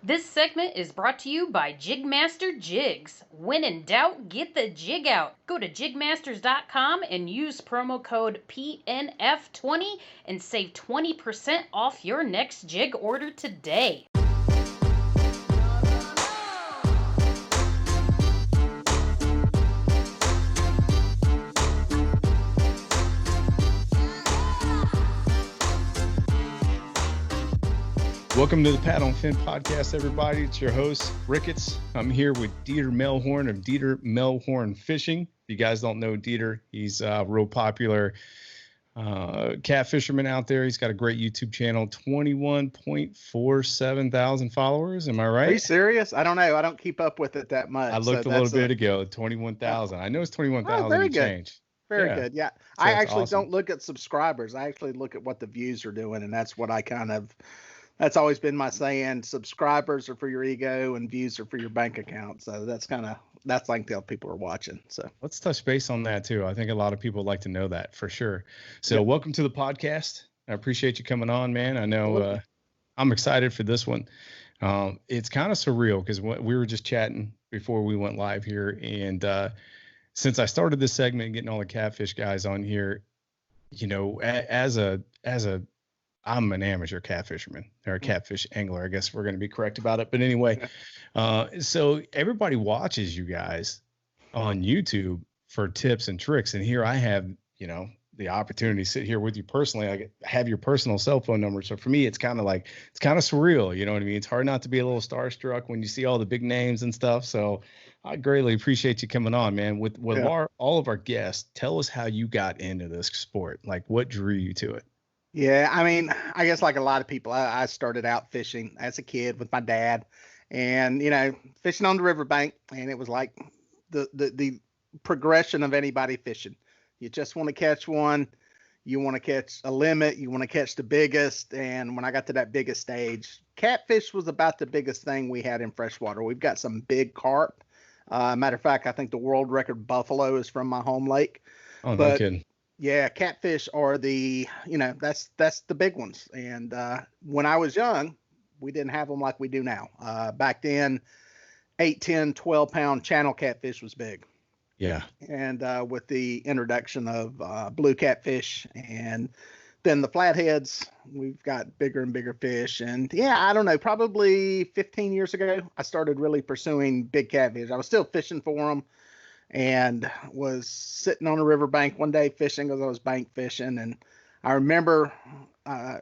This segment is brought to you by JigMasters Jigs. When in doubt, get the jig out. Go to JigMasters.com and use promo code PNF20 and save 20% off your next jig order today. Welcome to the Paddle and Fin podcast, everybody. It's your host, Ricketts. I'm here with Dieter Melhorn of Dieter Melhorn Fishing. If you guys don't know Dieter, he's a real popular cat fisherman out there. He's got a great YouTube channel, 21.47 thousand followers. Am I right? Are you serious? I don't know. I don't keep up with it that much. I looked a little bit ago, 21,000. I know it's 21,000 very good. change. Very good. Yeah. So I actually don't look at subscribers. I actually look at what the views are doing. And that's what that's always been my saying. Subscribers are for your ego and views are for your bank account. So that's like the people are watching. So let's touch base on that too. I think a lot of people like to know that for sure. So Welcome to the podcast. I appreciate you coming on, man. I know I'm excited for this one. It's kind of surreal because we were just chatting before we went live here. And since I started this segment, getting all the catfish guys on here, you know, I'm an amateur catfisherman or a catfish angler. I guess we're going to be correct about it. But anyway, so everybody watches you guys on YouTube for tips and tricks. And here I have, you know, the opportunity to sit here with you personally. I have your personal cell phone number. So for me, it's kind of surreal. You know what I mean? It's hard not to be a little starstruck when you see all the big names and stuff. So I greatly appreciate you coming on, man. With all of our guests, tell us how you got into this sport. Like what drew you to it? Yeah, I mean, I guess like a lot of people, I started out fishing as a kid with my dad and, you know, fishing on the riverbank. And it was like the progression of anybody fishing. You just want to catch one. You want to catch a limit. You want to catch the biggest. And when I got to that biggest stage, catfish was about the biggest thing we had in freshwater. We've got some big carp. Matter of fact, I think the world record buffalo is from my home lake. Oh, no kidding. Yeah, catfish are that's the big ones. And when I was young, we didn't have them like we do now. Back then, 8, 10, 12-pound channel catfish was big. Yeah. And with the introduction of blue catfish and then the flatheads, we've got bigger and bigger fish. And yeah, I don't know, probably 15 years ago, I started really pursuing big catfish. I was still fishing for them. And was sitting on a riverbank one day fishing because I was bank fishing. And I remember I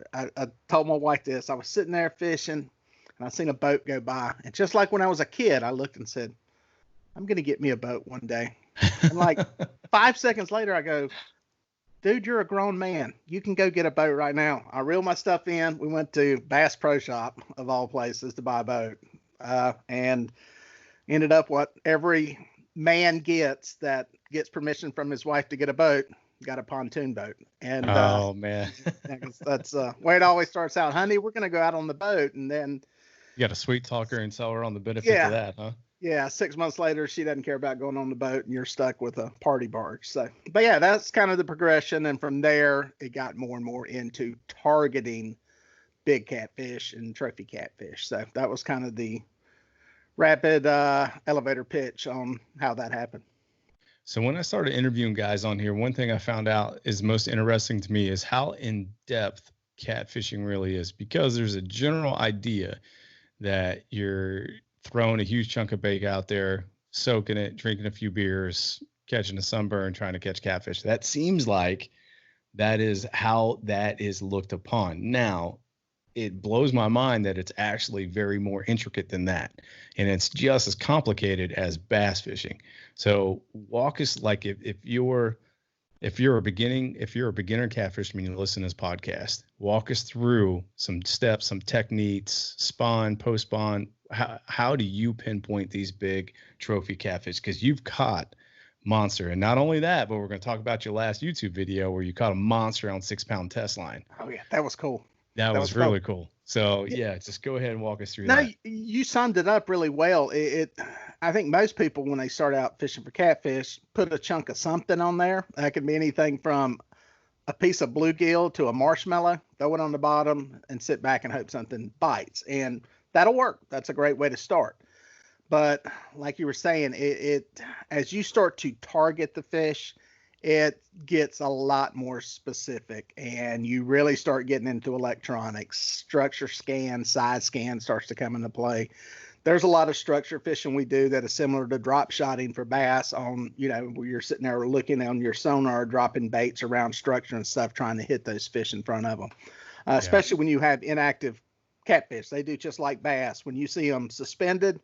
told my wife this. I was sitting there fishing and I seen a boat go by. And just like when I was a kid, I looked and said, I'm going to get me a boat one day. And like 5 seconds later, I go, dude, you're a grown man. You can go get a boat right now. I reeled my stuff in. We went to Bass Pro Shop, of all places, to buy a boat. And ended up what every man gets permission from his wife to get a boat, got a pontoon boat. And man, that's way it always starts out. Honey, we're gonna go out on the boat. And then you got a sweet talker and sell her on the benefits of that, huh? Yeah, 6 months later she doesn't care about going on the boat and you're stuck with a party barge. So but yeah, that's kind of the progression. And from there it got more and more into targeting big catfish and trophy catfish. So that was kind of the rapid elevator pitch on how that happened. So when I started interviewing guys on here, one thing I found out is most interesting to me is how in-depth catfishing really is, because there's a general idea that you're throwing a huge chunk of bait out there, soaking it, drinking a few beers, catching a sunburn, trying to catch catfish. That seems like that is how that is looked upon. Now, it blows my mind that it's actually very more intricate than that. And it's just as complicated as bass fishing. So walk us, like if you're a beginner catfisherman, you listen to this podcast, walk us through some steps, some techniques, spawn, post spawn. How do you pinpoint these big trophy catfish? Because you've caught monster. And not only that, but we're going to talk about your last YouTube video where you caught a monster on 6-pound test line. Oh yeah, that was cool. That was really cool. So yeah, just go ahead and walk us through that. No, you summed it up really well. I think most people, when they start out fishing for catfish, put a chunk of something on there. That could be anything from a piece of bluegill to a marshmallow, throw it on the bottom and sit back and hope something bites. And that'll work. That's a great way to start. But like you were saying, it as you start to target the fish, it gets a lot more specific, and you really start getting into electronics. Structure scan, size scan starts to come into play. There's a lot of structure fishing we do that is similar to drop shotting for bass on, where you're sitting there looking on your sonar, dropping baits around structure and stuff, trying to hit those fish in front of them. Especially when you have inactive catfish. They do just like bass. When you see them suspended,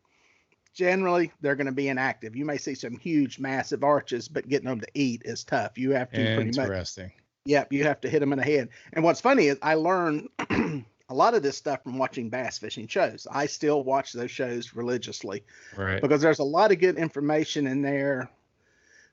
generally they're going to be inactive. You may see some huge, massive arches, but getting them to eat is tough. You have to pretty much. Interesting. Yep, you have to hit them in the head. And what's funny is I learned a lot of this stuff from watching bass fishing shows. I still watch those shows religiously, right? Because there's a lot of good information in there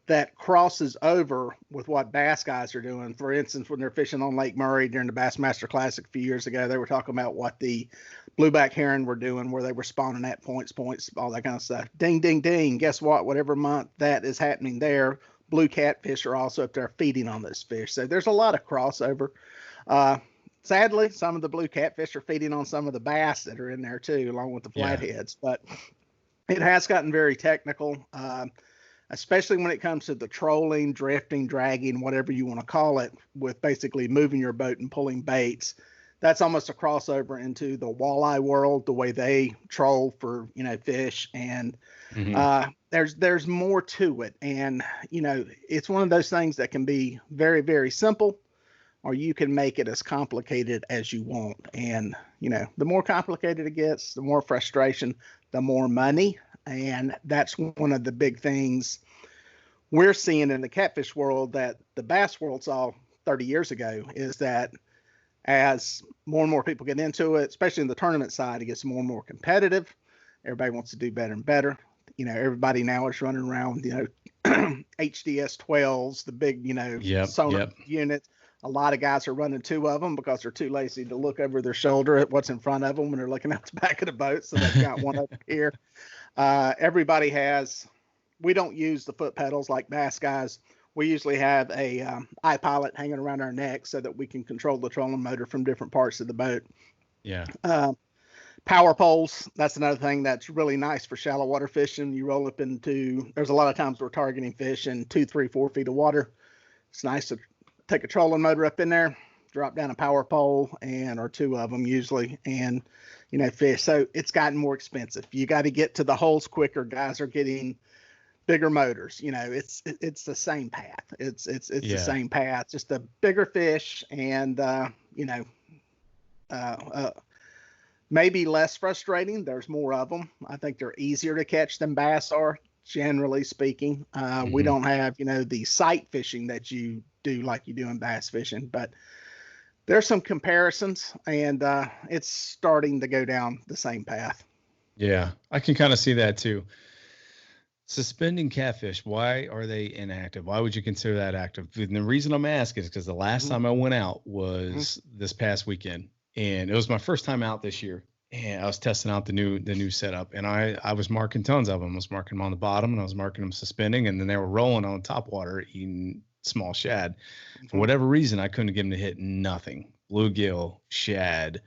that crosses over with what bass guys are doing. For instance, when they're fishing on Lake Murray during the Bassmaster Classic a few years ago, they were talking about what the blueback heron were doing, where they were spawning at points, all that kind of stuff. Ding, ding, ding. Guess what? Whatever month that is happening there, blue catfish are also up there feeding on those fish. So there's a lot of crossover. Sadly, some of the blue catfish are feeding on some of the bass that are in there too, along with the flatheads. But it has gotten very technical, especially when it comes to the trolling, drifting, dragging, whatever you want to call it, with basically moving your boat and pulling baits. That's almost a crossover into the walleye world, the way they troll for, fish. And there's more to it. And, it's one of those things that can be very, very simple, or you can make it as complicated as you want. And, the more complicated it gets, the more frustration, the more money. And that's one of the big things we're seeing in the catfish world that the bass world saw 30 years ago, is that as more and more people get into it, especially in the tournament side, it gets more and more competitive. Everybody wants to do better and better. Everybody now is running around, HDS 12s, the big, sonar units. A lot of guys are running two of them because they're too lazy to look over their shoulder at what's in front of them when they're looking out the back of the boat. So they've got one up here. Everybody has, we don't use the foot pedals like bass guys. We usually have a iPilot hanging around our neck so that we can control the trolling motor from different parts of the boat. Yeah. Power poles, that's another thing that's really nice for shallow water fishing. You roll up into, there's a lot of times we're targeting fish in 2, 3, 4 feet of water. It's nice to take a trolling motor up in there, drop down a power pole, or two of them usually, and fish. So it's gotten more expensive. You got to get to the holes quicker. Guys are getting bigger motors. It's the same path. It's the same path, just a bigger fish, and maybe less frustrating. There's more of them. I think they're easier to catch than bass are, generally speaking. We don't have the sight fishing that you do like you do in bass fishing, but there's some comparisons, and it's starting to go down the same path. Yeah, I can kind of see that too. Suspending catfish, why are they inactive? Why would you consider that active? And the reason I'm asking is because the last time I went out was this past weekend, and it was my first time out this year. And I was testing out the new setup, and I was marking tons of them. I was marking them on the bottom, and I was marking them suspending, and then they were rolling on top water eating small shad. For whatever reason, I couldn't get them to hit nothing. Bluegill, shad,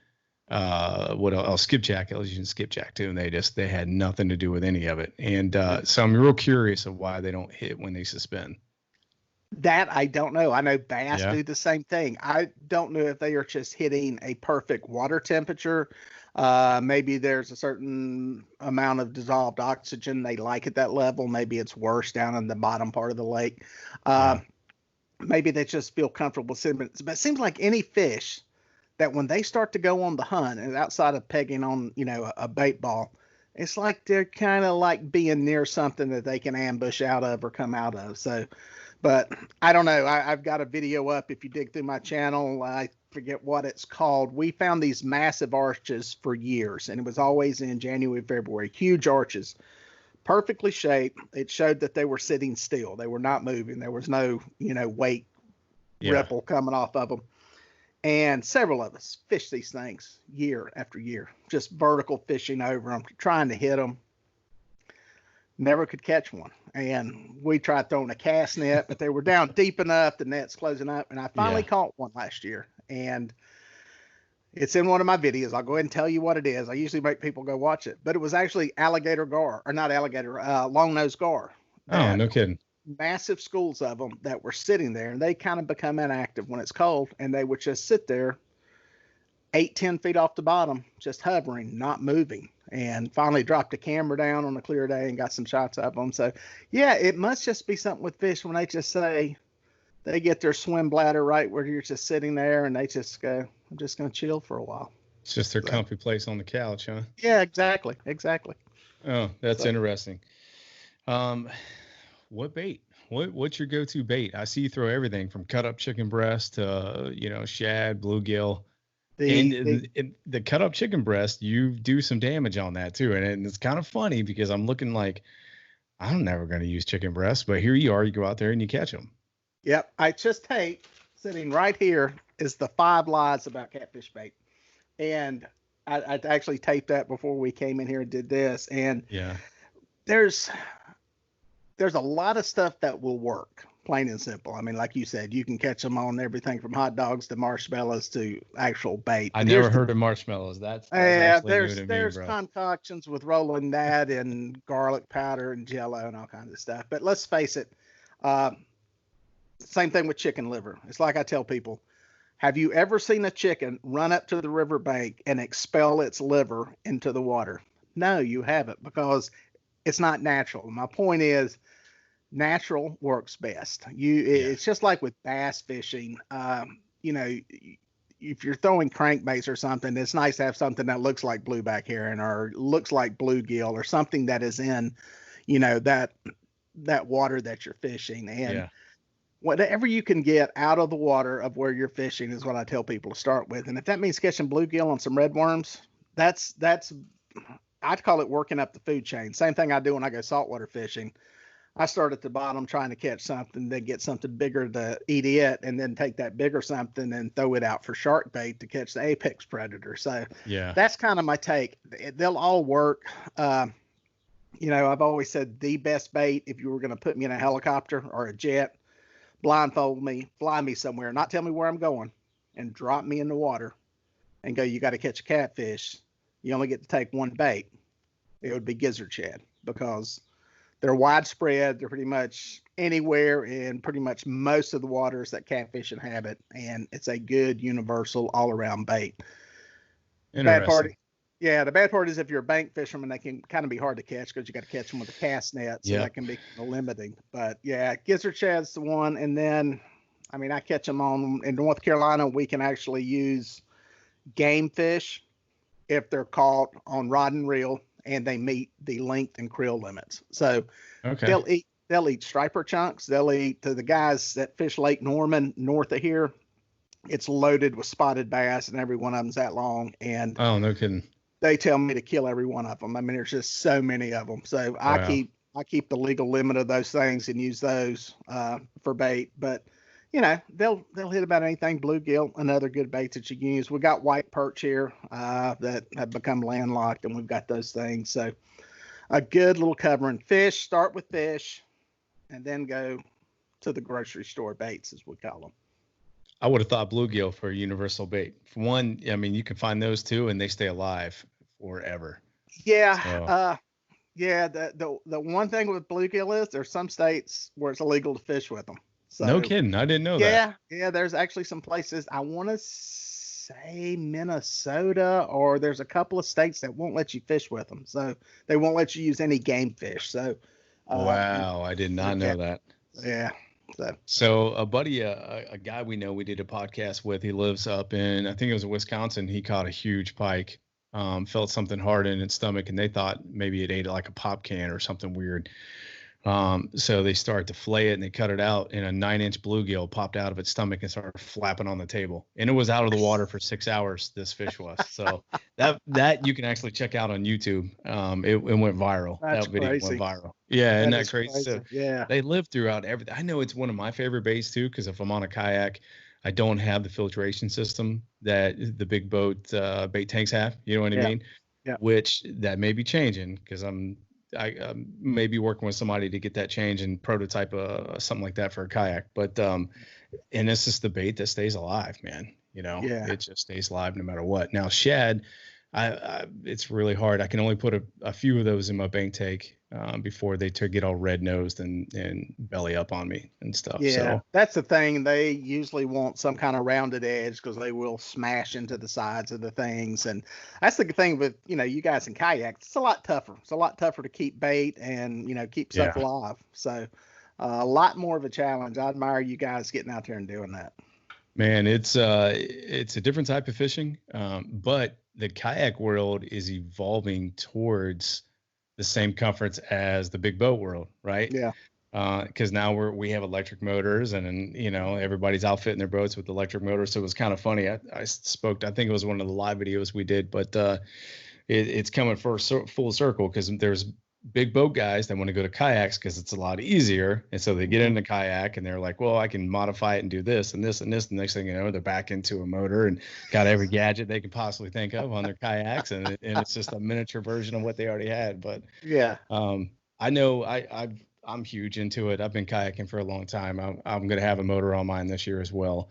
what else? Skipjack. I was using skipjack too, and they had nothing to do with any of it. And so I'm real curious of why they don't hit when they suspend. That I don't know. I know bass do the same thing. I don't know if they are just hitting a perfect water temperature. Maybe there's a certain amount of dissolved oxygen they like at that level. Maybe it's worse down in the bottom part of the lake. Maybe they just feel comfortable swimming. But it seems like any fish that when they start to go on the hunt, and outside of pegging on, a bait ball, it's like they're kind of like being near something that they can ambush out of or come out of. So, but I don't know. I've got a video up. If you dig through my channel, I forget what it's called. We found these massive arches for years, and it was always in January, February, huge arches, perfectly shaped. It showed that they were sitting still. They were not moving. There was no, weight ripple coming off of them. And several of us fished these things year after year, just vertical fishing over them, trying to hit them. Never could catch one. And we tried throwing a cast net, but they were down deep enough, the net's closing up, and I finally caught one last year. And It's in one of my videos. I'll go ahead and tell you what it is. I usually make people go watch it, but it was actually alligator gar, or not alligator, long-nosed gar. Oh, no kidding. Massive schools of them that were sitting there, and they kind of become inactive when it's cold, and they would just sit there 8-10 feet off the bottom, just hovering, not moving. And finally dropped the camera down on a clear day and got some shots of them. So yeah, it must just be something with fish when they just say they get their swim bladder right where you're just sitting there and they just go, I'm just going to chill for a while. It's just their comfy place on the couch, huh? Yeah, exactly. Oh, that's interesting. What bait? What's your go-to bait? I see you throw everything from cut up chicken breast to, shad, bluegill. The cut up chicken breast, you do some damage on that too. And it's kind of funny because I'm looking like I'm never going to use chicken breast, but here you are, you go out there and you catch them. Yep. I just taped, sitting right here is the 5 lies about catfish bait. And I actually taped that before we came in here and did this. And yeah, there's a lot of stuff that will work, plain and simple. I mean, like you said, you can catch them on everything from hot dogs to marshmallows to actual bait. I never heard of marshmallows. That's there's concoctions with rolling that and garlic powder and jello and all kinds of stuff. But let's face it, same thing with chicken liver. It's like I tell people, have you ever seen a chicken run up to the riverbank and expel its liver into the water? No, you haven't, because it's not natural. My point is, natural works best. It's just like with bass fishing. If you're throwing crankbaits or something, it's nice to have something that looks like blueback herring or looks like bluegill or something that is in, that water that you're fishing. And whatever you can get out of the water of where you're fishing is what I tell people to start with. And if that means catching bluegill on some redworms, that's I'd call it working up the food chain. Same thing I do when I go saltwater fishing. I start at the bottom trying to catch something, then get something bigger to eat it, and then take that bigger something and throw it out for shark bait to catch the apex predator. So that's kind of my take. They'll all work. I've always said the best bait, if you were going to put me in a helicopter or a jet, blindfold me, fly me somewhere, not tell me where I'm going, and drop me in the water and go, you got to catch a catfish. You only get to take one bait. It would be gizzard shad, because they're widespread. They're pretty much anywhere in pretty much most of the waters that catfish inhabit, and it's a good universal all-around bait. The bad part is if you're a bank fisherman, they can kind of be hard to catch because you got to catch them with a cast net, so that can be limiting. But yeah, gizzard shad's the one, and then I catch them in North Carolina. We can actually use game fish if they're caught on rod and reel and they meet the length and creel limits. So they'll eat striper chunks. They'll eat, to the guys that fish Lake Norman north of here, it's loaded with spotted bass, and every one of them's that long. And oh, no kidding. They tell me to kill every one of them. There's just so many of them. So I keep the legal limit of those things and use those for bait. But they'll hit about anything. Bluegill, another good bait that you can use. We got white perch here that have become landlocked, and we've got those things. So a good little covering. Fish, start with fish, and then go to the grocery store baits, as we call them. I would have thought bluegill for a universal bait. For one, you can find those too, and they stay alive forever. Yeah. The one thing with bluegill is there's some states where it's illegal to fish with them. So, no kidding. I didn't know that. Yeah. There's actually some places, I want to say Minnesota, or there's a couple of states that won't let you fish with them. So they won't let you use any game fish. So, wow. I did not know that. Yeah. So a buddy, a guy we know, we did a podcast with, he lives up in, I think it was in Wisconsin. He caught a huge pike, felt something hard in its stomach, and they thought maybe it ate like a pop can or something weird. So they started to flay it, and they cut it out, and a 9-inch bluegill popped out of its stomach and started flapping on the table, and it was out of the water for 6 hours. This fish was. So that you can actually check out on YouTube. It went viral. That's that video crazy. went viral. Yeah. Isn't that crazy? Crazy. So yeah. They live throughout everything. I know it's one of my favorite baits too, because if I'm on a kayak, I don't have the filtration system that the big boat bait tanks have. You know what I mean? Yeah. Which that may be changing, because I may be working with somebody to get that change and prototype something like that for a kayak. But and this is the bait that stays alive, man. Yeah. it just stays live no matter what. Now shad, it's really hard. I can only put a few of those in my bank tank before they get all red nosed and belly up on me and stuff. Yeah, So that's the thing. They usually want some kind of rounded edge because they will smash into the sides of the things. And that's the thing with, you guys in kayaks, it's a lot tougher. It's a lot tougher to keep bait and, keep stuff alive. So a lot more of a challenge. I admire you guys getting out there and doing that. Man, it's a different type of fishing, but the kayak world is evolving towards the same comforts as the big boat world, right? Yeah. Because now we have electric motors, and everybody's outfitting their boats with electric motors. So it was kind of funny. I think it was one of the live videos we did, but it's coming full circle because there's big boat guys that want to go to kayaks because it's a lot easier. And so they get into kayak and they're like, well, I can modify it and do this and this and this. The next thing you know, they're back into a motor and got every gadget they can possibly think of on their kayaks. And it's just a miniature version of what they already had. But yeah, I know I'm huge into it. I've been kayaking for a long time. I'm going to have a motor on mine this year as well.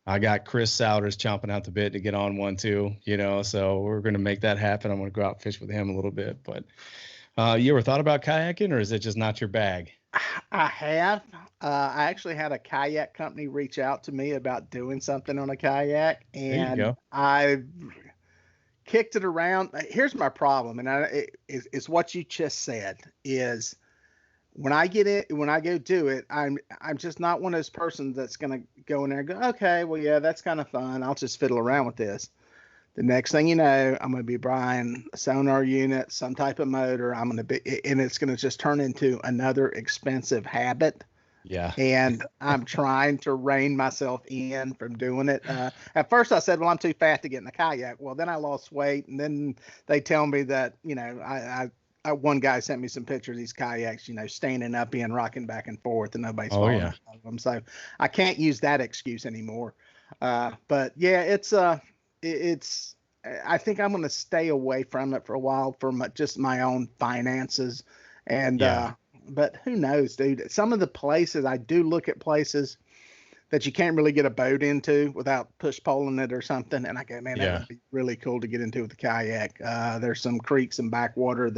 I got Chris Souders chomping out the bit to get on one too, so we're going to make that happen. I'm going to go out and fish with him a little bit, but you ever thought about kayaking, or is it just not your bag? I have. I actually had a kayak company reach out to me about doing something on a kayak, and I kicked it around. Here's my problem, and it's what you just said. Is when I go do it, I'm just not one of those persons that's gonna go in there and go, okay, well, yeah, that's kind of fun. I'll just fiddle around with this. The next thing you know, I'm going to be buying a sonar unit, some type of motor. And it's going to just turn into another expensive habit. Yeah. And I'm trying to rein myself in from doing it. At first I said, well, I'm too fat to get in a kayak. Well, then I lost weight. And then they tell me that, one guy sent me some pictures of these kayaks, standing up in, rocking back and forth, and nobody's falling out of them. So I can't use that excuse anymore. But yeah, I think I'm going to stay away from it for a while for just my own finances. And, but who knows, dude, some of the places I do look at places that you can't really get a boat into without push poling it or something. And I go, man, that would be really cool to get into with the kayak. There's some creeks and backwater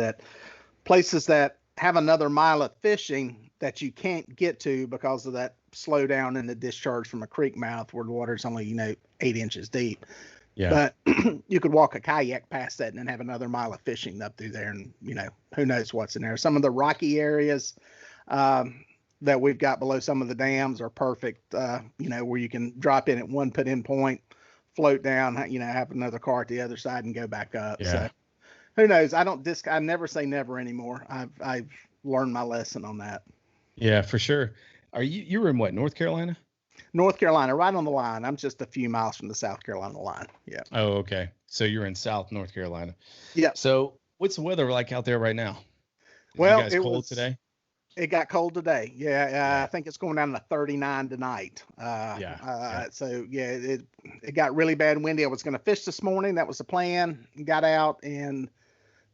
places that have another mile of fishing that you can't get to because of that slowdown in the discharge from a creek mouth where the water's only, 8 inches deep. Yeah. But you could walk a kayak past that and then have another mile of fishing up through there. And, who knows what's in there. Some of the rocky areas that we've got below some of the dams are perfect, where you can drop in at one put-in point, float down, have another car at the other side and go back up. Yeah. So who knows? I never say never anymore. I've learned my lesson on that. Yeah, for sure. You were in what, North Carolina? North Carolina, right on the line. I'm just a few miles from the South Carolina line. Yeah. Oh, okay. So you're in South North Carolina. Yeah. So what's the weather like out there right now? Well, you guys cold today? It got cold today. Yeah. I think it's going down to 39 tonight. So yeah, it got really bad and windy. I was going to fish this morning. That was the plan. Got out, and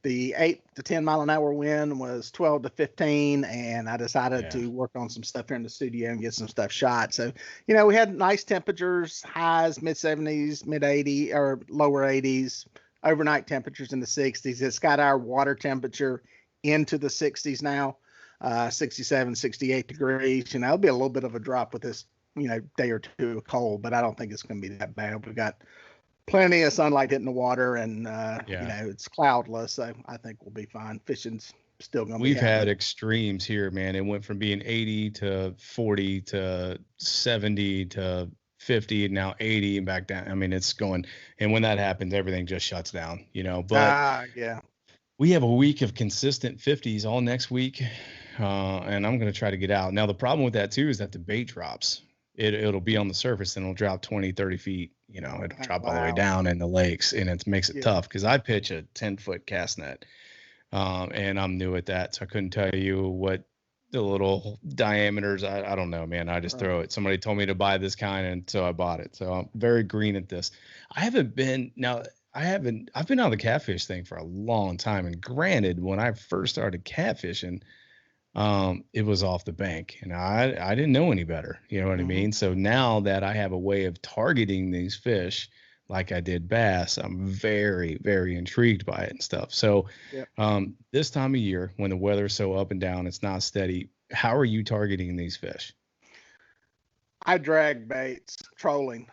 the 8 to 10 mile an hour wind was 12 to 15. And I decided to work on some stuff here in the studio and get some stuff shot. So, we had nice temperatures, highs, mid 70s, mid 80s or lower 80s, overnight temperatures in the 60s. It's got our water temperature into the 60s now, 67, 68 degrees. It'll be a little bit of a drop with this, day or two of cold, but I don't think it's going to be that bad. We've got plenty of sunlight hitting the water, and it's cloudless, so I think we'll be fine. Fishing's still going to be. We've had extremes here, man. It went from being 80 to 40 to 70 to 50, and now 80 and back down. I mean, it's going, and when that happens, everything just shuts down, But we have a week of consistent 50s all next week, and I'm going to try to get out. Now, the problem with that too is that the bait drops. It'll be on the surface and it'll drop 20, 30 feet. It'll drop all the way down in the lakes, and it makes it tough because I pitch a 10-foot cast net, and I'm new at that, so I couldn't tell you what the little diameters. I don't know, man. I just throw it. Somebody told me to buy this kind, and so I bought it. So I'm very green at this. I've been out of the catfish thing for a long time, and granted, when I first started catfishing, it was off the bank, and I didn't know any better. You know what I mean? So now that I have a way of targeting these fish, like I did bass, I'm very, very intrigued by it and stuff. So, this time of year when the weather's so up and down, it's not steady. How are you targeting these fish? I drag baits, trolling,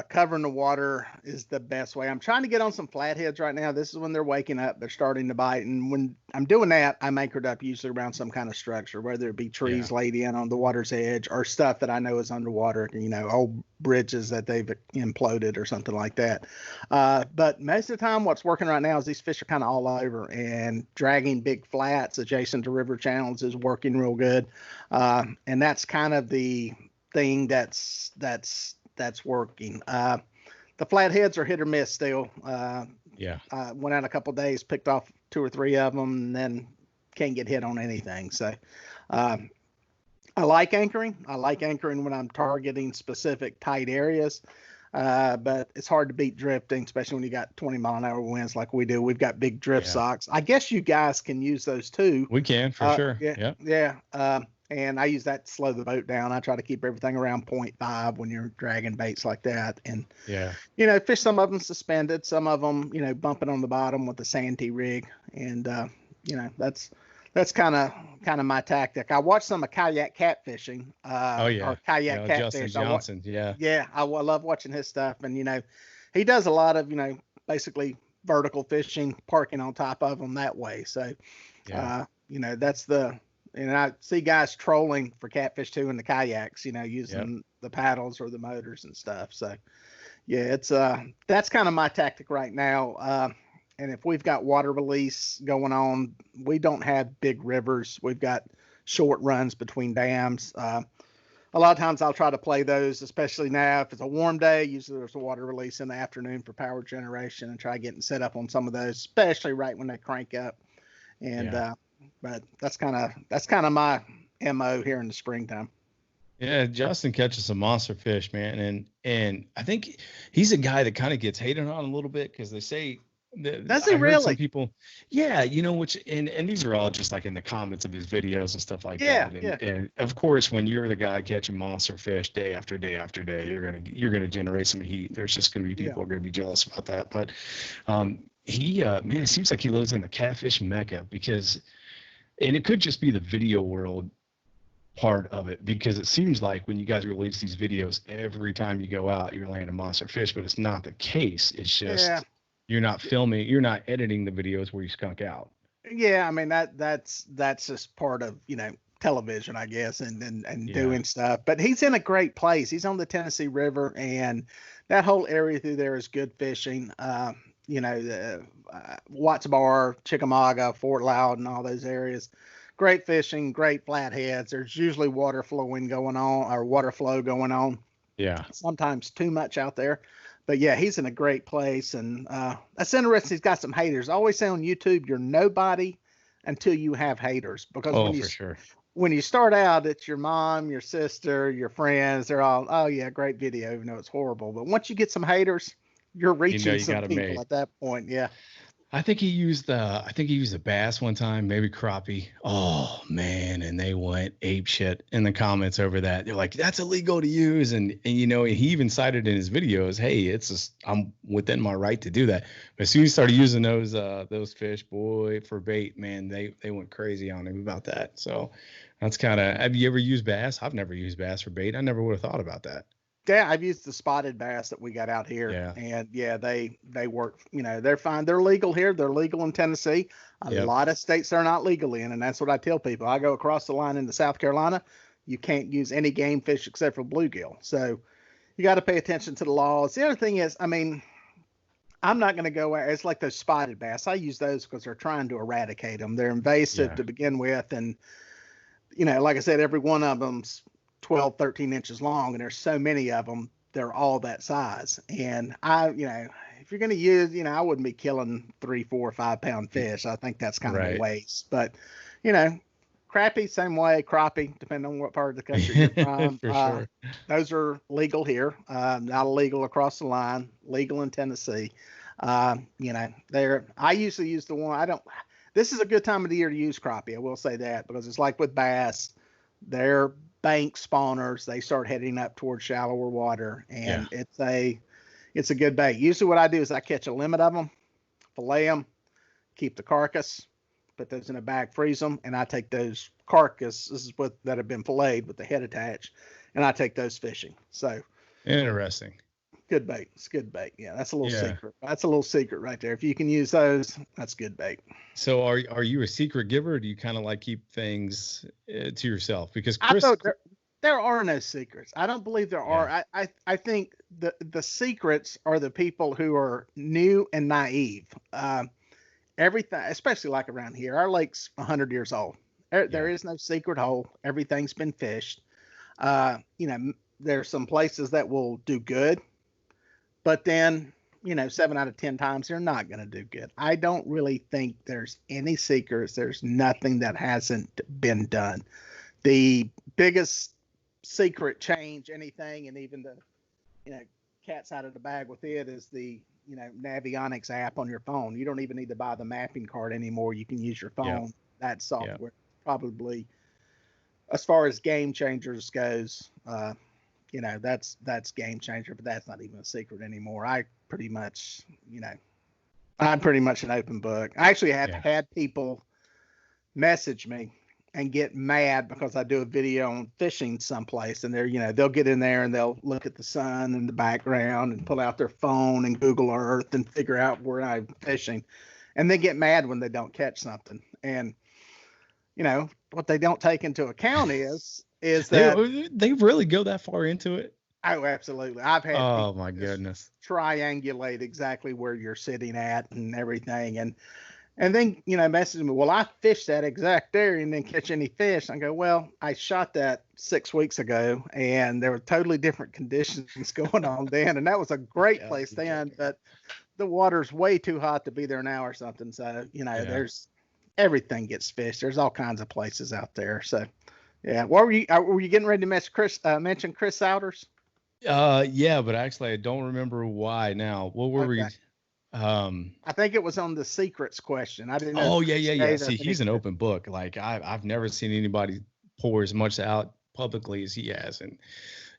covering the water is the best way. I'm trying to get on some flatheads right now. This is when they're waking up, they're starting to bite. And when I'm doing that, I'm anchored up usually around some kind of structure, whether it be trees laid in on the water's edge or stuff that I know is underwater, old bridges that they've imploded or something like that. But most of the time, what's working right now is these fish are kind of all over, and dragging big flats adjacent to river channels is working real good. And that's kind of the thing that's working. The flatheads are hit or miss still. Went out a couple of days, picked off 2 or 3 of them, and then can't get hit on anything. So I like anchoring. I like anchoring when I'm targeting specific tight areas. But it's hard to beat drifting, especially when you got 20-mile-an-hour winds like we do. We've got big drift socks. I guess you guys can use those too. We can, for sure. And I use that to slow the boat down. I try to keep everything around 0.5 when you're dragging baits like that. And, fish, some of them suspended, some of them, bumping on the bottom with the Santee rig. And, that's kind of my tactic. I watched some of Kayak catfishing. Or Kayak catfish. Justin Johnson, I love watching his stuff. And, he does a lot of, basically vertical fishing, parking on top of them that way. So, that's and I see guys trolling for catfish too in the kayaks, using the paddles or the motors and stuff. So it's that's kind of my tactic right now. And if we've got water release going on, we don't have big rivers. We've got short runs between dams. A lot of times I'll try to play those, especially now if it's a warm day. Usually there's a water release in the afternoon for power generation, and try getting set up on some of those, especially right when they crank up. And but that's kind of my MO here in the springtime. Yeah, Justin catches some monster fish, man, and I think he's a guy that kind of gets hated on a little bit because they say does he really? Some people, which and these are all just like in the comments of his videos and stuff like that. And of course, when you're the guy catching monster fish day after day after day, you're gonna generate some heat. There's just gonna be people who are gonna be jealous about that. But it seems like he lives in the catfish mecca because. And it could just be the video world part of it, because it seems like when you guys release these videos, every time you go out, you're landing monster fish, but it's not the case. It's just you're not filming, you're not editing the videos where you skunk out. Yeah, I mean that's just part of television, I guess, and doing stuff. But he's in a great place. He's on the Tennessee River, and that whole area through there is good fishing. Watts Bar, Chickamauga, Fort Loudon, all those areas. Great fishing, great flatheads. There's usually water flow going on. Yeah. Sometimes too much out there. But he's in a great place. And that's interesting. He's got some haters. I always say on YouTube, you're nobody until you have haters. Because when you start out, it's your mom, your sister, your friends. They're all, oh, yeah, great video, even though it's horrible. But once you get some haters, you're reaching some people at that point. Yeah. I think he used a bass one time, maybe crappie. Oh man. And they went ape shit in the comments over that. They're like, that's illegal to use. And he even cited in his videos, hey, I'm within my right to do that. But as soon as he started using those fish, boy, for bait, man, they went crazy on him about that. So that's have you ever used bass? I've never used bass for bait. I never would have thought about that. Yeah, I've used the spotted bass that we got out here, and they work. They're fine. They're legal here. They're legal in Tennessee. A lot of states they're not legal in, and that's what I tell people. I go across the line into South Carolina, you can't use any game fish except for bluegill. So you got to pay attention to the laws. The other thing is, I mean, I'm not going to go. It's like those spotted bass. I use those because they're trying to eradicate them. They're invasive to begin with, and like I said, every one of them's 12, 13 inches long, and there's so many of them, they're all that size. And if you're going to use, I wouldn't be killing 3, 4, 5 pound fish. I think that's kind of a waste. But, crappie, same way, crappie, depending on what part of the country you're from. For sure. Those are legal here, not illegal across the line, legal in Tennessee. I usually use the one, this is a good time of the year to use crappie. I will say that, because it's like with bass, they're bank spawners. They start heading up towards shallower water, and it's a good bait. Usually what I do is I catch a limit of them, fillet them, keep the carcass, put those in a bag, freeze them, and I take those carcasses that have been filleted with the head attached, and I take those fishing. So interesting. Good bait. It's good bait. Yeah, that's a little secret. That's a little secret right there. If you can use those, that's good bait. So are you a secret giver, or do you kind of like keep things to yourself? Because there are no secrets. I don't believe there are. I think the secrets are the people who are new and naive. Everything, especially like around here, our lake's 100 years old. There is no secret hole. Everything's been fished. There's some places that will do good, but then, 7 out of 10 times they're not going to do good. I don't really think there's any secrets. There's nothing that hasn't been done. The biggest secret change, anything, and even the, cat's out of the bag with it, is the, Navionics app on your phone. You don't even need to buy the mapping card anymore. You can use your phone. Yeah. That software probably, as far as game changers goes, that's game changer, but that's not even a secret anymore. I'm pretty much an open book. I actually have had people message me and get mad because I do a video on fishing someplace, and they'll get in there and they'll look at the sun in the background and pull out their phone and Google Earth and figure out where I'm fishing, and they get mad when they don't catch something. And what they don't take into account is that they really go that far into it. Oh, absolutely. I've had my goodness, triangulate exactly where you're sitting at and everything, and then message me, well, I fished that exact area and didn't catch any fish. I go, well, I shot that 6 weeks ago, and there were totally different conditions going on then, and that was a great place then, but the water's way too hot to be there now or something. So there's everything gets fished. There's all kinds of places out there. So what were you getting ready to mention Chris Souders? But actually I don't remember why now. What were we? I think it was on the secrets question. I didn't know. Oh, yeah. See, he's an open book. Like I've never seen anybody pour as much out publicly as he has. And,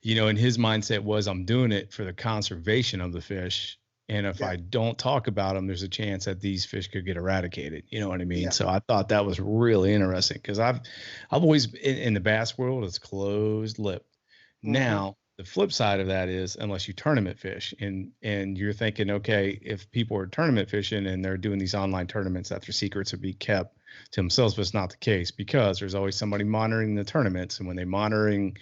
and his mindset was, I'm doing it for the conservation of the fish. And if I don't talk about them, there's a chance that these fish could get eradicated. You know what I mean? Yeah. So I thought that was really interesting, because I've always in the bass world, it's closed lipped. Mm-hmm. Now, the flip side of that is, unless you tournament fish and you're thinking, okay, if people are tournament fishing and they're doing these online tournaments, that their secrets would be kept to themselves, but it's not the case, because there's always somebody monitoring the tournaments. And when they're monitoring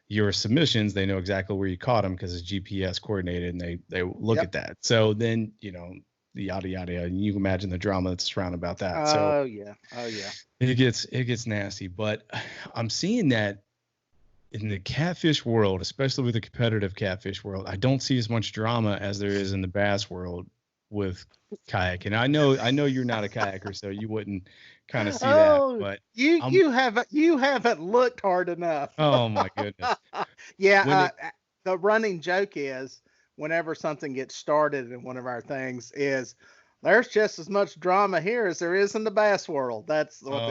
your submissions, they know exactly where you caught them, because it's GPS coordinated, and they look at that. So then, the yada, yada, and you can imagine the drama that's surrounded about that. Oh yeah. It gets nasty, but I'm seeing that in the catfish world, especially with the competitive catfish world, I don't see as much drama as there is in the bass world with kayak. And I know you're not a kayaker, so you wouldn't kind of see that. But you haven't looked hard enough. Oh my goodness. The running joke is, whenever something gets started in one of our things, is there's just as much drama here as there is in the bass world. That's what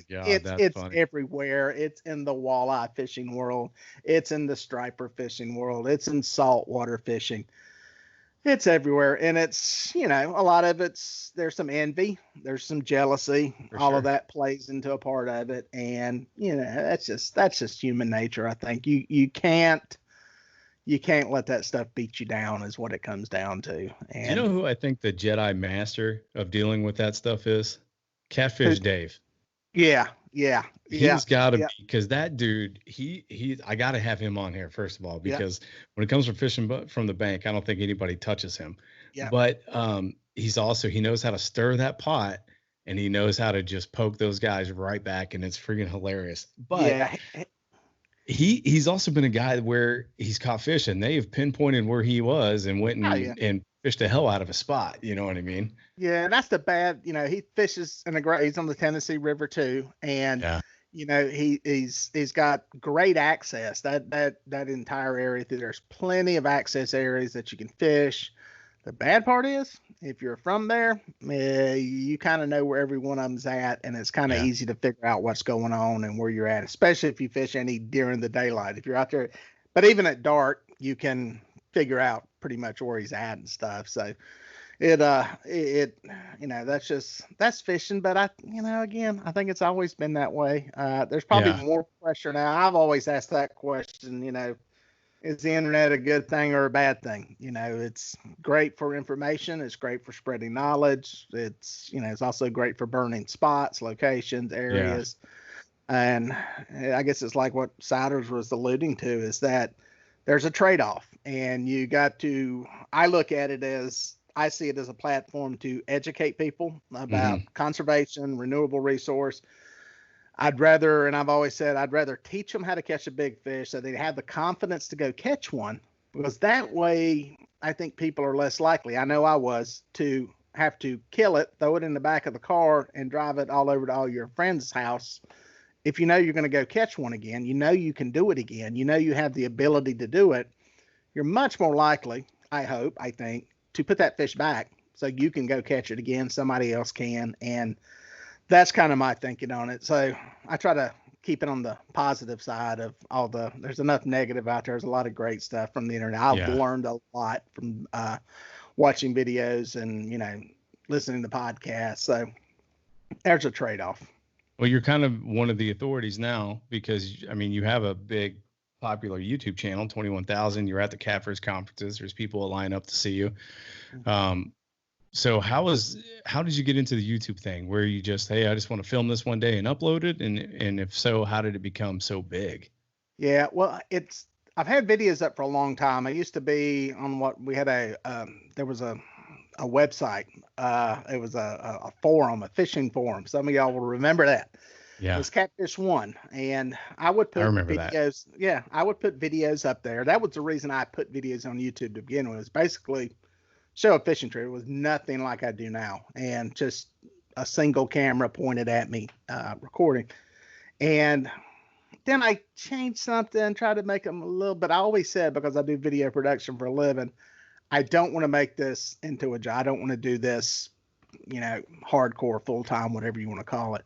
it's funny. Everywhere. It's in the walleye fishing world. It's in the striper fishing world. It's in saltwater fishing. It's everywhere. And it's, a lot of there's some envy. There's some jealousy. All of that plays into a part of it. And, that's just human nature. I think you can't let that stuff beat you down, is what it comes down to. And you know who I think the Jedi master of dealing with that stuff is? Catfish Dave. Yeah. He's got to be, because that dude, I got to have him on here, first of all, because when it comes to fishing from the bank, I don't think anybody touches him. Yeah. But he knows how to stir that pot, and he knows how to just poke those guys right back, and it's freaking hilarious. But he's also been a guy where he's caught fish, and they have pinpointed where he was and went and fished the hell out of a spot. You know what I mean? Yeah, and that's the bad. He fishes he's on the Tennessee River too, and he's got great access. That entire area. There's plenty of access areas that you can fish. The bad part is, if you're from there, you kind of know where every one of them's at, and it's kind of easy to figure out what's going on and where you're at, especially if you fish any during the daylight. If you're out there, but even at dark, you can figure out pretty much where he's at and stuff. So that's fishing. But again, I think it's always been that way. There's probably more pressure now. I've always asked that question, is the internet a good thing or a bad thing? It's great for information. It's great for spreading knowledge. It's also great for burning spots, locations, areas. And I guess it's like what Siders was alluding to, is that there's a trade-off, and I see it as a platform to educate people about conservation, renewable resource. And I've always said, I'd rather teach them how to catch a big fish so they have the confidence to go catch one, because that way I think people are less likely, I know I was, to have to kill it, throw it in the back of the car, and drive it all over to all your friends' house. If you're going to go catch one again, you can do it again, you have the ability to do it, you're much more likely, I think, to put that fish back so you can go catch it again, somebody else can. And that's kind of my thinking on it. So I try to keep it on the positive side of there's enough negative out there. There's a lot of great stuff from the internet. I've learned a lot from watching videos and, listening to podcasts. So there's a trade-off. Well, you're kind of one of the authorities now, because you have a big popular YouTube channel, 21,000. You're at the catfish conferences. There's people that line up to see you. So how did you get into the YouTube thing, where you just, hey, I just want to film this one day and upload it? And if so, how did it become so big? Yeah, well, I've had videos up for a long time. I used to be on there was a website. It was a forum, a fishing forum. Some of y'all will remember that. Yeah. It was Catfish One, and I would put videos. That. Yeah, I would put videos up there. That was the reason I put videos on YouTube to begin with. It was basically show a fishing trip. It was nothing like I do now, and just a single camera pointed at me, recording. And then I changed something, tried to make them a little bit. I always said, because I do video production for a living, I don't want to make this into a job. I don't want to do this, hardcore, full time, whatever you want to call it.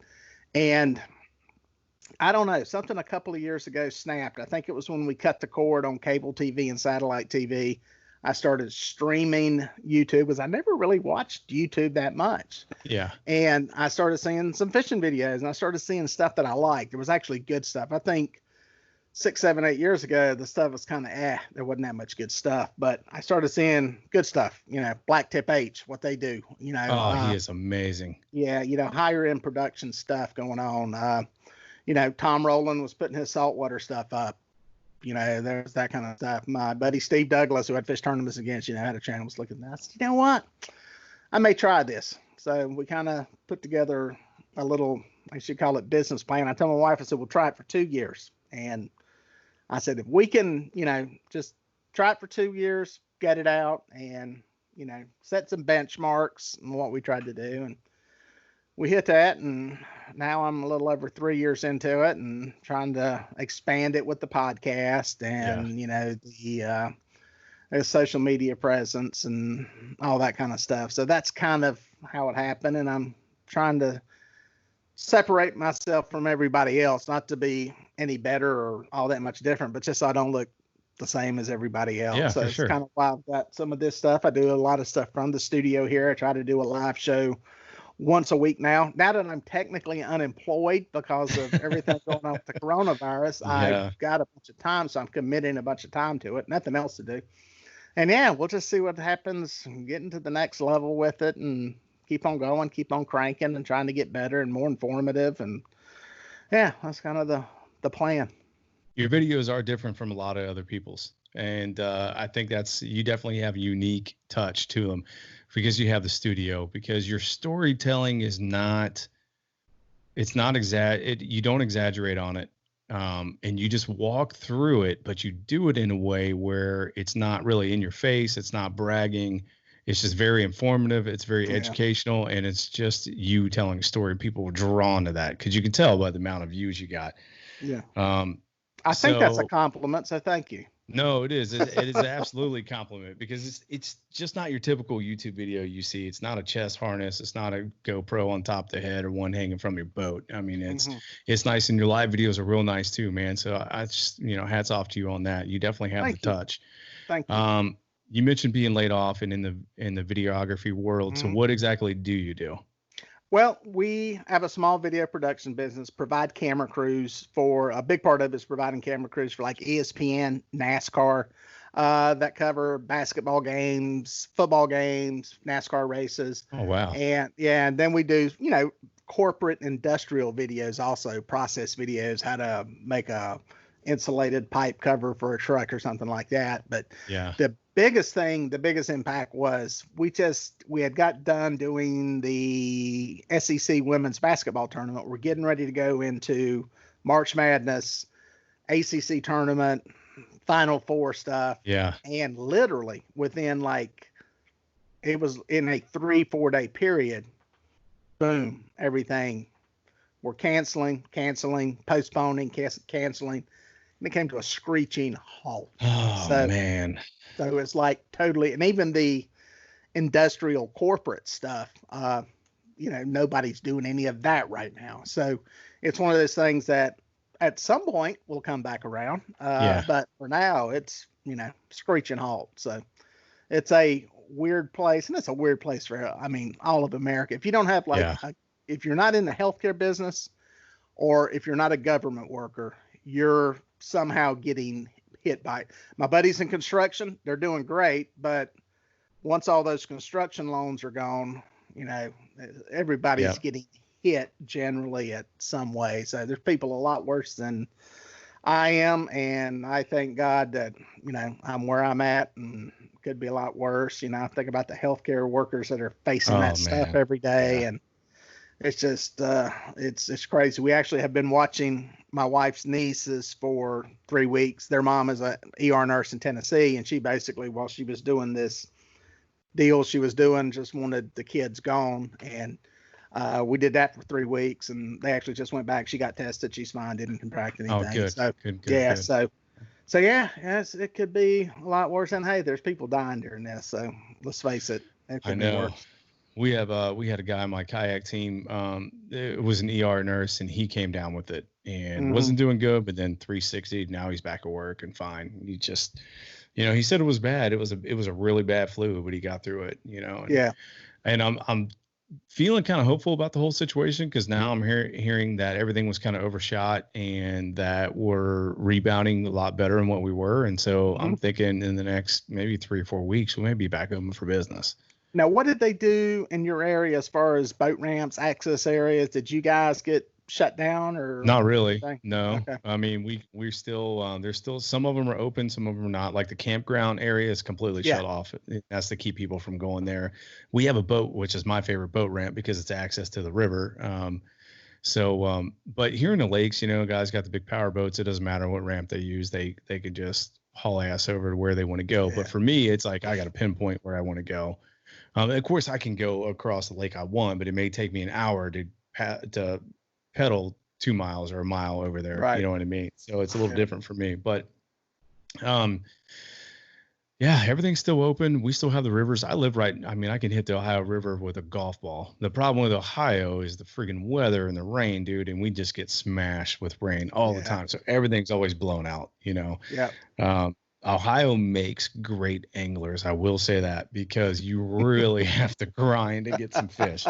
And I don't know, something a couple of years ago snapped. I think it was when we cut the cord on cable TV and satellite TV. I started streaming YouTube, because I never really watched YouTube that much. Yeah. And I started seeing some fishing videos, and I started seeing stuff that I liked. There was actually good stuff. I think 6, 7, 8 years ago, the stuff was kind of there wasn't that much good stuff. But I started seeing good stuff, Blacktip H, what they do, he is amazing. Yeah, higher end production stuff going on. Tom Rowland was putting his saltwater stuff up. There's that kind of stuff. My buddy Steve Douglas, who had fish tournaments against, had a channel, was looking at that. I said, you know what? I may try this. So we kind of put together a little, I should call it, business plan. I told my wife, I said, we'll try it for 2 years. And I said, if we can, just try it for 2 years, get it out, and, set some benchmarks and what we tried to do. And we hit that, and now I'm a little over 3 years into it and trying to expand it with the podcast and, the social media presence and all that kind of stuff. So that's kind of how it happened. And I'm trying to separate myself from everybody else, not to be any better or all that much different, but just so I don't look the same as everybody else. Yeah, so it's kind of why I've got some of this stuff. I do a lot of stuff from the studio here. I try to do a live show once a week now that I'm technically unemployed because of everything going on with the coronavirus. I've got a bunch of time, so I'm committing a bunch of time to it. Nothing else to do. And we'll just see what happens, getting to the next level with it, and keep on going, keep on cranking, and trying to get better and more informative. And that's kind of the plan. Your videos are different from a lot of other people's. And I think you definitely have a unique touch to them, because you have the studio, because your storytelling is not, you don't exaggerate on it. And you just walk through it, but you do it in a way where it's not really in your face. It's not bragging. It's just very informative. It's very educational, and it's just you telling a story. People are drawn to that because you can tell by the amount of views you got. Yeah. I think that's a compliment. So thank you. No, it is. It is absolutely a compliment because it's just not your typical YouTube video you see. It's not a chest harness. It's not a GoPro on top of the head or one hanging from your boat. I mean, it's nice, and your live videos are real nice too, man. So I just, hats off to you on that. You definitely have the touch. Thank you. You mentioned being laid off and in the videography world. So what exactly do you do? Well, we have a small video production business, provide camera crews for a big part of it is providing camera crews for like ESPN, NASCAR, that cover basketball games, football games, NASCAR races. Oh, wow. And then we do, corporate industrial videos, also process videos, how to make a insulated pipe cover for a truck or something like that. But the biggest impact was we had got done doing the SEC women's basketball tournament. We're getting ready to go into March Madness, ACC tournament, Final Four stuff. Yeah. And literally within it was in a 3-4 day period, boom, everything. We're canceling, postponing, canceling. And it came to a screeching halt. Oh, man. So it's like totally, and even the industrial corporate stuff, nobody's doing any of that right now. So it's one of those things that at some point will come back around. But for now, it's, screeching halt. So it's a weird place, and it's a weird place for, all of America. If you don't have if you're not in the healthcare business, or if you're not a government worker, you're somehow getting hit by it. My buddies in construction, they're doing great, but once all those construction loans are gone, everybody's getting hit generally at some way. So there's people a lot worse than I am, and I thank God that I'm where I'm at, and could be a lot worse. I think about the healthcare workers that are facing that stuff every day, and it's just it's crazy. We actually have been watching my wife's nieces for 3 weeks. Their mom is a ER nurse in Tennessee, and she basically, while she was doing this deal she was doing, just wanted the kids gone. And we did that for 3 weeks, and they actually just went back. She got tested. She's fine. Didn't contract anything. Oh, good. So, good. So yes, it could be a lot worse. And hey, there's people dying during this. So let's face it. It could be worse. We had a guy on my kayak team. It was an ER nurse, and he came down with it and wasn't doing good. But then 360. Now he's back at work and fine. He just, he said it was bad. It was a really bad flu, but he got through it. And I'm feeling kind of hopeful about the whole situation, because now I'm hearing that everything was kind of overshot and that we're rebounding a lot better than what we were. And so I'm thinking in the next maybe 3 or 4 weeks, we may be back open for business. Now, what did they do in your area as far as boat ramps, access areas? Did you guys get shut down or? Not really. No. Okay. I mean, we're still, there's still, some of them are open, some of them are not. Like the campground area is completely shut off. That's to keep people from going there. We have a boat, which is my favorite boat ramp because it's access to the river. But here in the lakes, guys got the big power boats. It doesn't matter what ramp they use. They could just haul ass over to where they want to go. Yeah. But for me, it's like, I got to pinpoint where I want to go. Of course I can go across the lake I want, but it may take me an hour to pedal 2 miles or a mile over there. Right. You know what I mean? So it's a little different for me, but, everything's still open. We still have the rivers. I can hit the Ohio River with a golf ball. The problem with Ohio is the friggin' weather and the rain, dude. And we just get smashed with rain all the time. So everything's always blown out, Yeah. Ohio makes great anglers. I will say that, because you really have to grind to get some fish,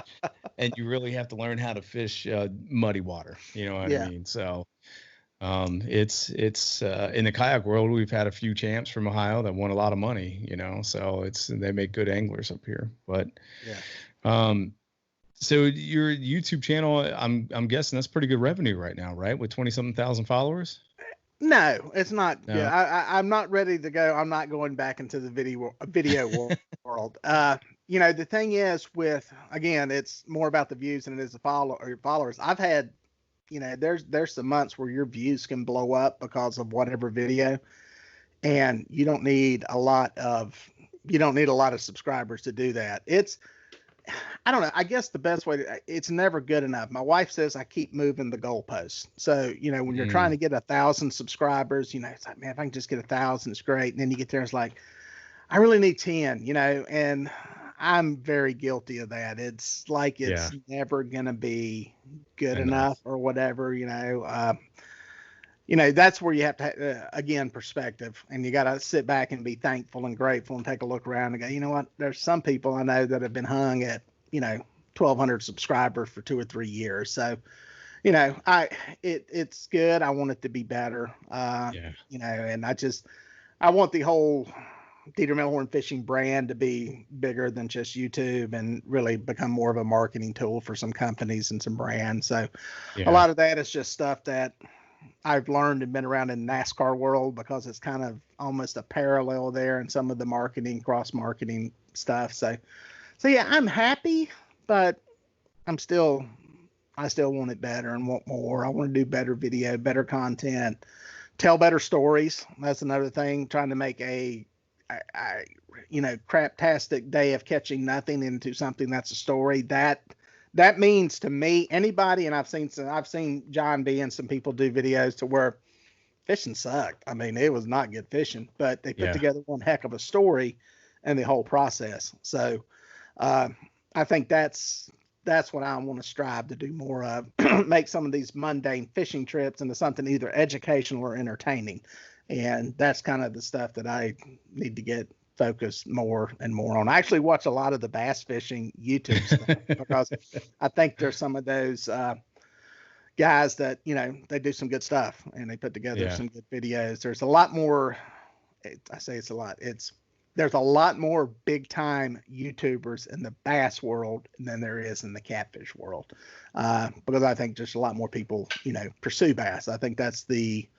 and you really have to learn how to fish muddy water. You know what I mean? So it's in the kayak world, we've had a few champs from Ohio that won a lot of money, so they make good anglers up here. But so your YouTube channel, I'm guessing that's pretty good revenue right now, right? With 20-something thousand followers? No, it's not. No. Yeah, I'm not ready to go. I'm not going back into the video world. The thing is, again, it's more about the views than it is the followers. I've had, there's some months where your views can blow up because of whatever video, and you don't need a lot of subscribers to do that. I don't know. I guess the best way it's never good enough. My wife says I keep moving the goalposts. So, when you're trying to get 1,000 subscribers, it's like, man, if I can just get 1,000, it's great. And then you get there, it's like, I really need 10, and I'm very guilty of that. It's like, it's never going to be good enough or whatever, that's where you have to, again, perspective, and you got to sit back and be thankful and grateful and take a look around and go, you know what? There's some people I know that have been hung at, 1,200 subscribers for 2 or 3 years. So, it's good. I want it to be better. And I want the whole Dieter Melhorn fishing brand to be bigger than just YouTube and really become more of a marketing tool for some companies and some brands. So a lot of that is just stuff that I've learned and been around in the NASCAR world, because it's kind of almost a parallel there in some of the marketing, cross marketing stuff. So yeah, I'm happy, but I still want it better and want more. I want to do better video, better content, tell better stories. That's another thing, trying to make a craptastic day of catching nothing into something that's a story. That means to me, anybody, and I've seen John B and some people do videos to where fishing sucked. I mean, it was not good fishing, but they put together one heck of a story and the whole process. So I think that's what I want to strive to do more of, make some of these mundane fishing trips into something either educational or entertaining. And that's kind of the stuff that I need to get focused more and more on. I actually watch a lot of the bass fishing YouTube stuff because I think there's some of those guys that, they do some good stuff and they put together some good videos. There's a lot more, there's a lot more big time YouTubers in the bass world than there is in the catfish world. Because I think just a lot more people, pursue bass. I think that's the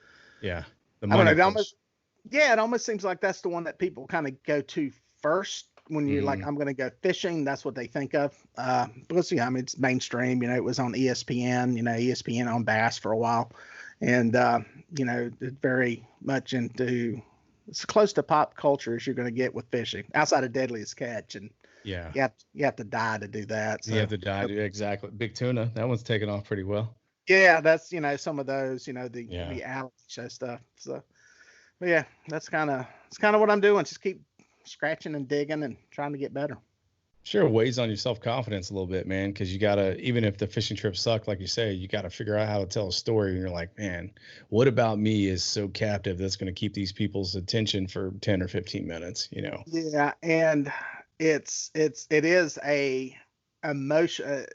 it almost seems like that's the one that people kind of go to first when you're like, I'm going to go fishing. That's what they think of. Because it's mainstream. It was on ESPN. ESPN on bass for a while, and it's very much into. It's close to pop culture as you're going to get with fishing, outside of Deadliest Catch, and you have to die to do that. So. You have to die to exactly. Big Tuna, that one's taken off pretty well. Yeah, that's some of those, the reality show stuff. So, but yeah, it's kind of what I'm doing. Just keep scratching and digging and trying to get better. Sure, weighs on your self-confidence a little bit, man, because you gotta, even if the fishing trip sucked, like you say, you gotta figure out how to tell a story. And you're like, man, what about me is so captive that's going to keep these people's attention for 10 or 15 minutes? Yeah, and it is a emotion.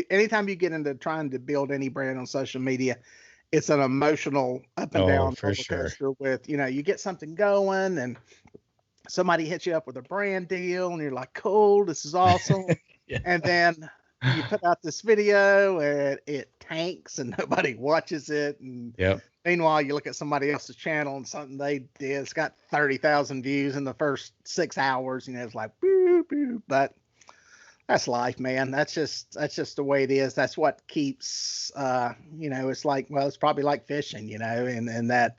Anytime you get into trying to build any brand on social media, it's an emotional up and down for sure. With you get something going and somebody hits you up with a brand deal and you're like, cool, this is awesome. And then you put out this video and it tanks and nobody watches it. And meanwhile, you look at somebody else's channel and something they did, it's got 30,000 views in the first 6 hours. It's like, boo, boo. But that's life, man. That's just the way it is. That's what keeps, it's like, well, it's probably like fishing, and that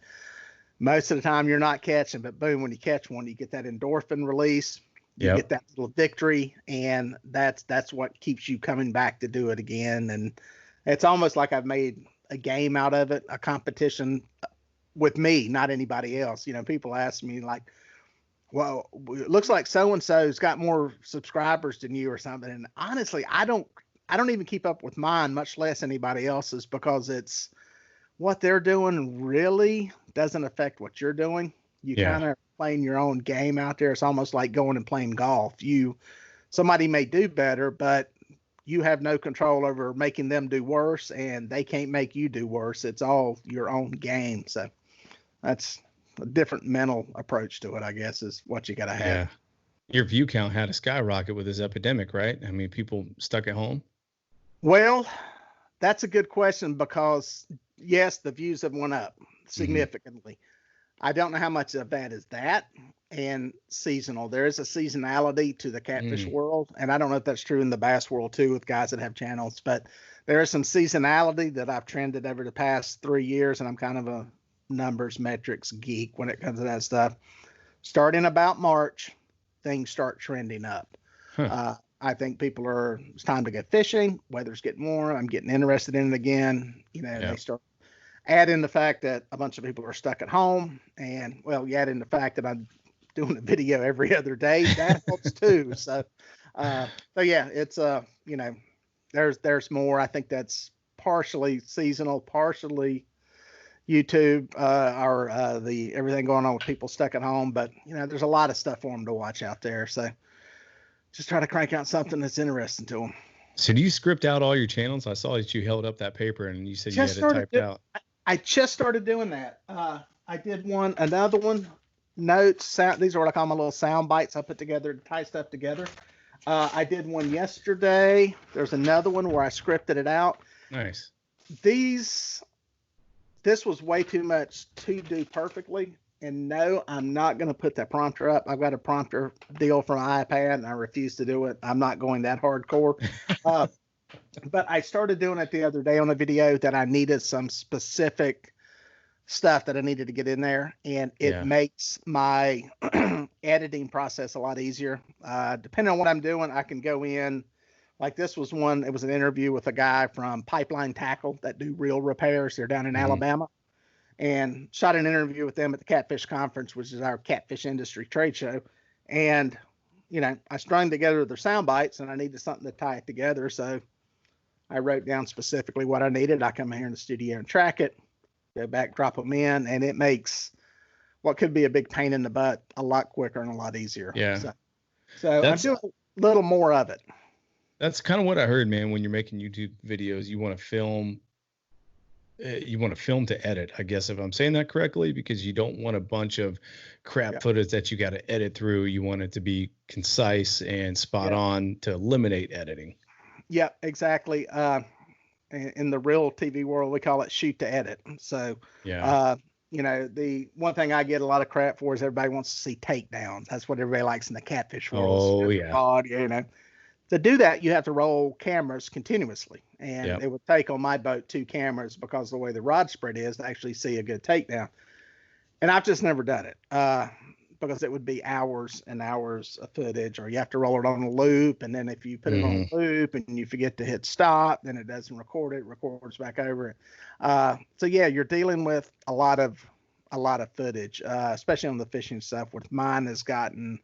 most of the time you're not catching, but boom, when you catch one, you get that endorphin release, you get that little victory, and that's what keeps you coming back to do it again. And it's almost like I've made a game out of it, a competition with me, not anybody else. People ask me like, well, it looks like so-and-so's got more subscribers than you or something. And honestly, I don't even keep up with mine, much less anybody else's, because it's what they're doing really doesn't affect what you're doing. You kind of playing your own game out there. It's almost like going and playing golf. Somebody may do better, but you have no control over making them do worse, and they can't make you do worse. It's all your own game. So that's a different mental approach to it, I guess, is what you got to have. Yeah. Your view count had a skyrocket with this epidemic, right? I mean, people stuck at home. Well, that's a good question, because yes, the views have went up significantly. I don't know how much of that is that and seasonal. There is a seasonality to the catfish world, and I don't know if that's true in the bass world too with guys that have channels, but there is some seasonality that I've trended over the past 3 years, and I'm kind of a numbers metrics geek when it comes to that stuff. Starting about March, things start trending up. I think it's time to go fishing. Weather's getting warm. I'm getting interested in it again. They start adding the fact that a bunch of people are stuck at home, and you add in the fact that I'm doing a video every other day. That helps too. So yeah, it's there's more. I think that's partially seasonal, partially YouTube, or the everything going on with people stuck at home. But there's a lot of stuff for them to watch out there. So just try to crank out something that's interesting to them. So do you script out all your channels? I saw that you held up that paper and you said you had it typed out. I just started doing that. I did another one, notes, sound. These are what I call my little sound bites I put together to tie stuff together. I did one yesterday. There's another one where I scripted it out. Nice. This was way too much to do perfectly. And no, I'm not going to put that prompter up. I've got a prompter deal from an iPad, and I refuse to do it. I'm not going that hardcore. But I started doing it the other day on a video that I needed some specific stuff that I needed to get in there, and it makes my editing process a lot easier. Depending on what I'm doing, I can go in. Like this was one, it was an interview with a guy from Pipeline Tackle that do reel repairs. They're down in Alabama. And shot an interview with them at the Catfish Conference, which is our catfish industry trade show. And, I strung together their sound bites, and I needed something to tie it together. So I wrote down specifically what I needed. I come here in the studio and track it, go back, drop them in, and it makes what could be a big pain in the butt a lot quicker and a lot easier. Yeah. So I'm doing a little more of it. That's kind of what I heard, man. When you're making YouTube videos, you want to film to edit, I guess, if I'm saying that correctly, because you don't want a bunch of crap footage that you got to edit through. You want it to be concise and spot on to eliminate editing. Yeah, exactly. In the real TV world, we call it shoot to edit. So, the one thing I get a lot of crap for is everybody wants to see takedowns. That's what everybody likes in the catfish world. Oh, yeah. To do that, you have to roll cameras continuously. And it would take on my boat 2 cameras because of the way the rod spread is to actually see a good takedown. And I've just never done it because it would be hours and hours of footage, or you have to roll it on a loop. And then if you put it on a loop and you forget to hit stop, then it doesn't record it, records back over it. So yeah, you're dealing with a lot of footage, especially on the fishing stuff, which mine has gotten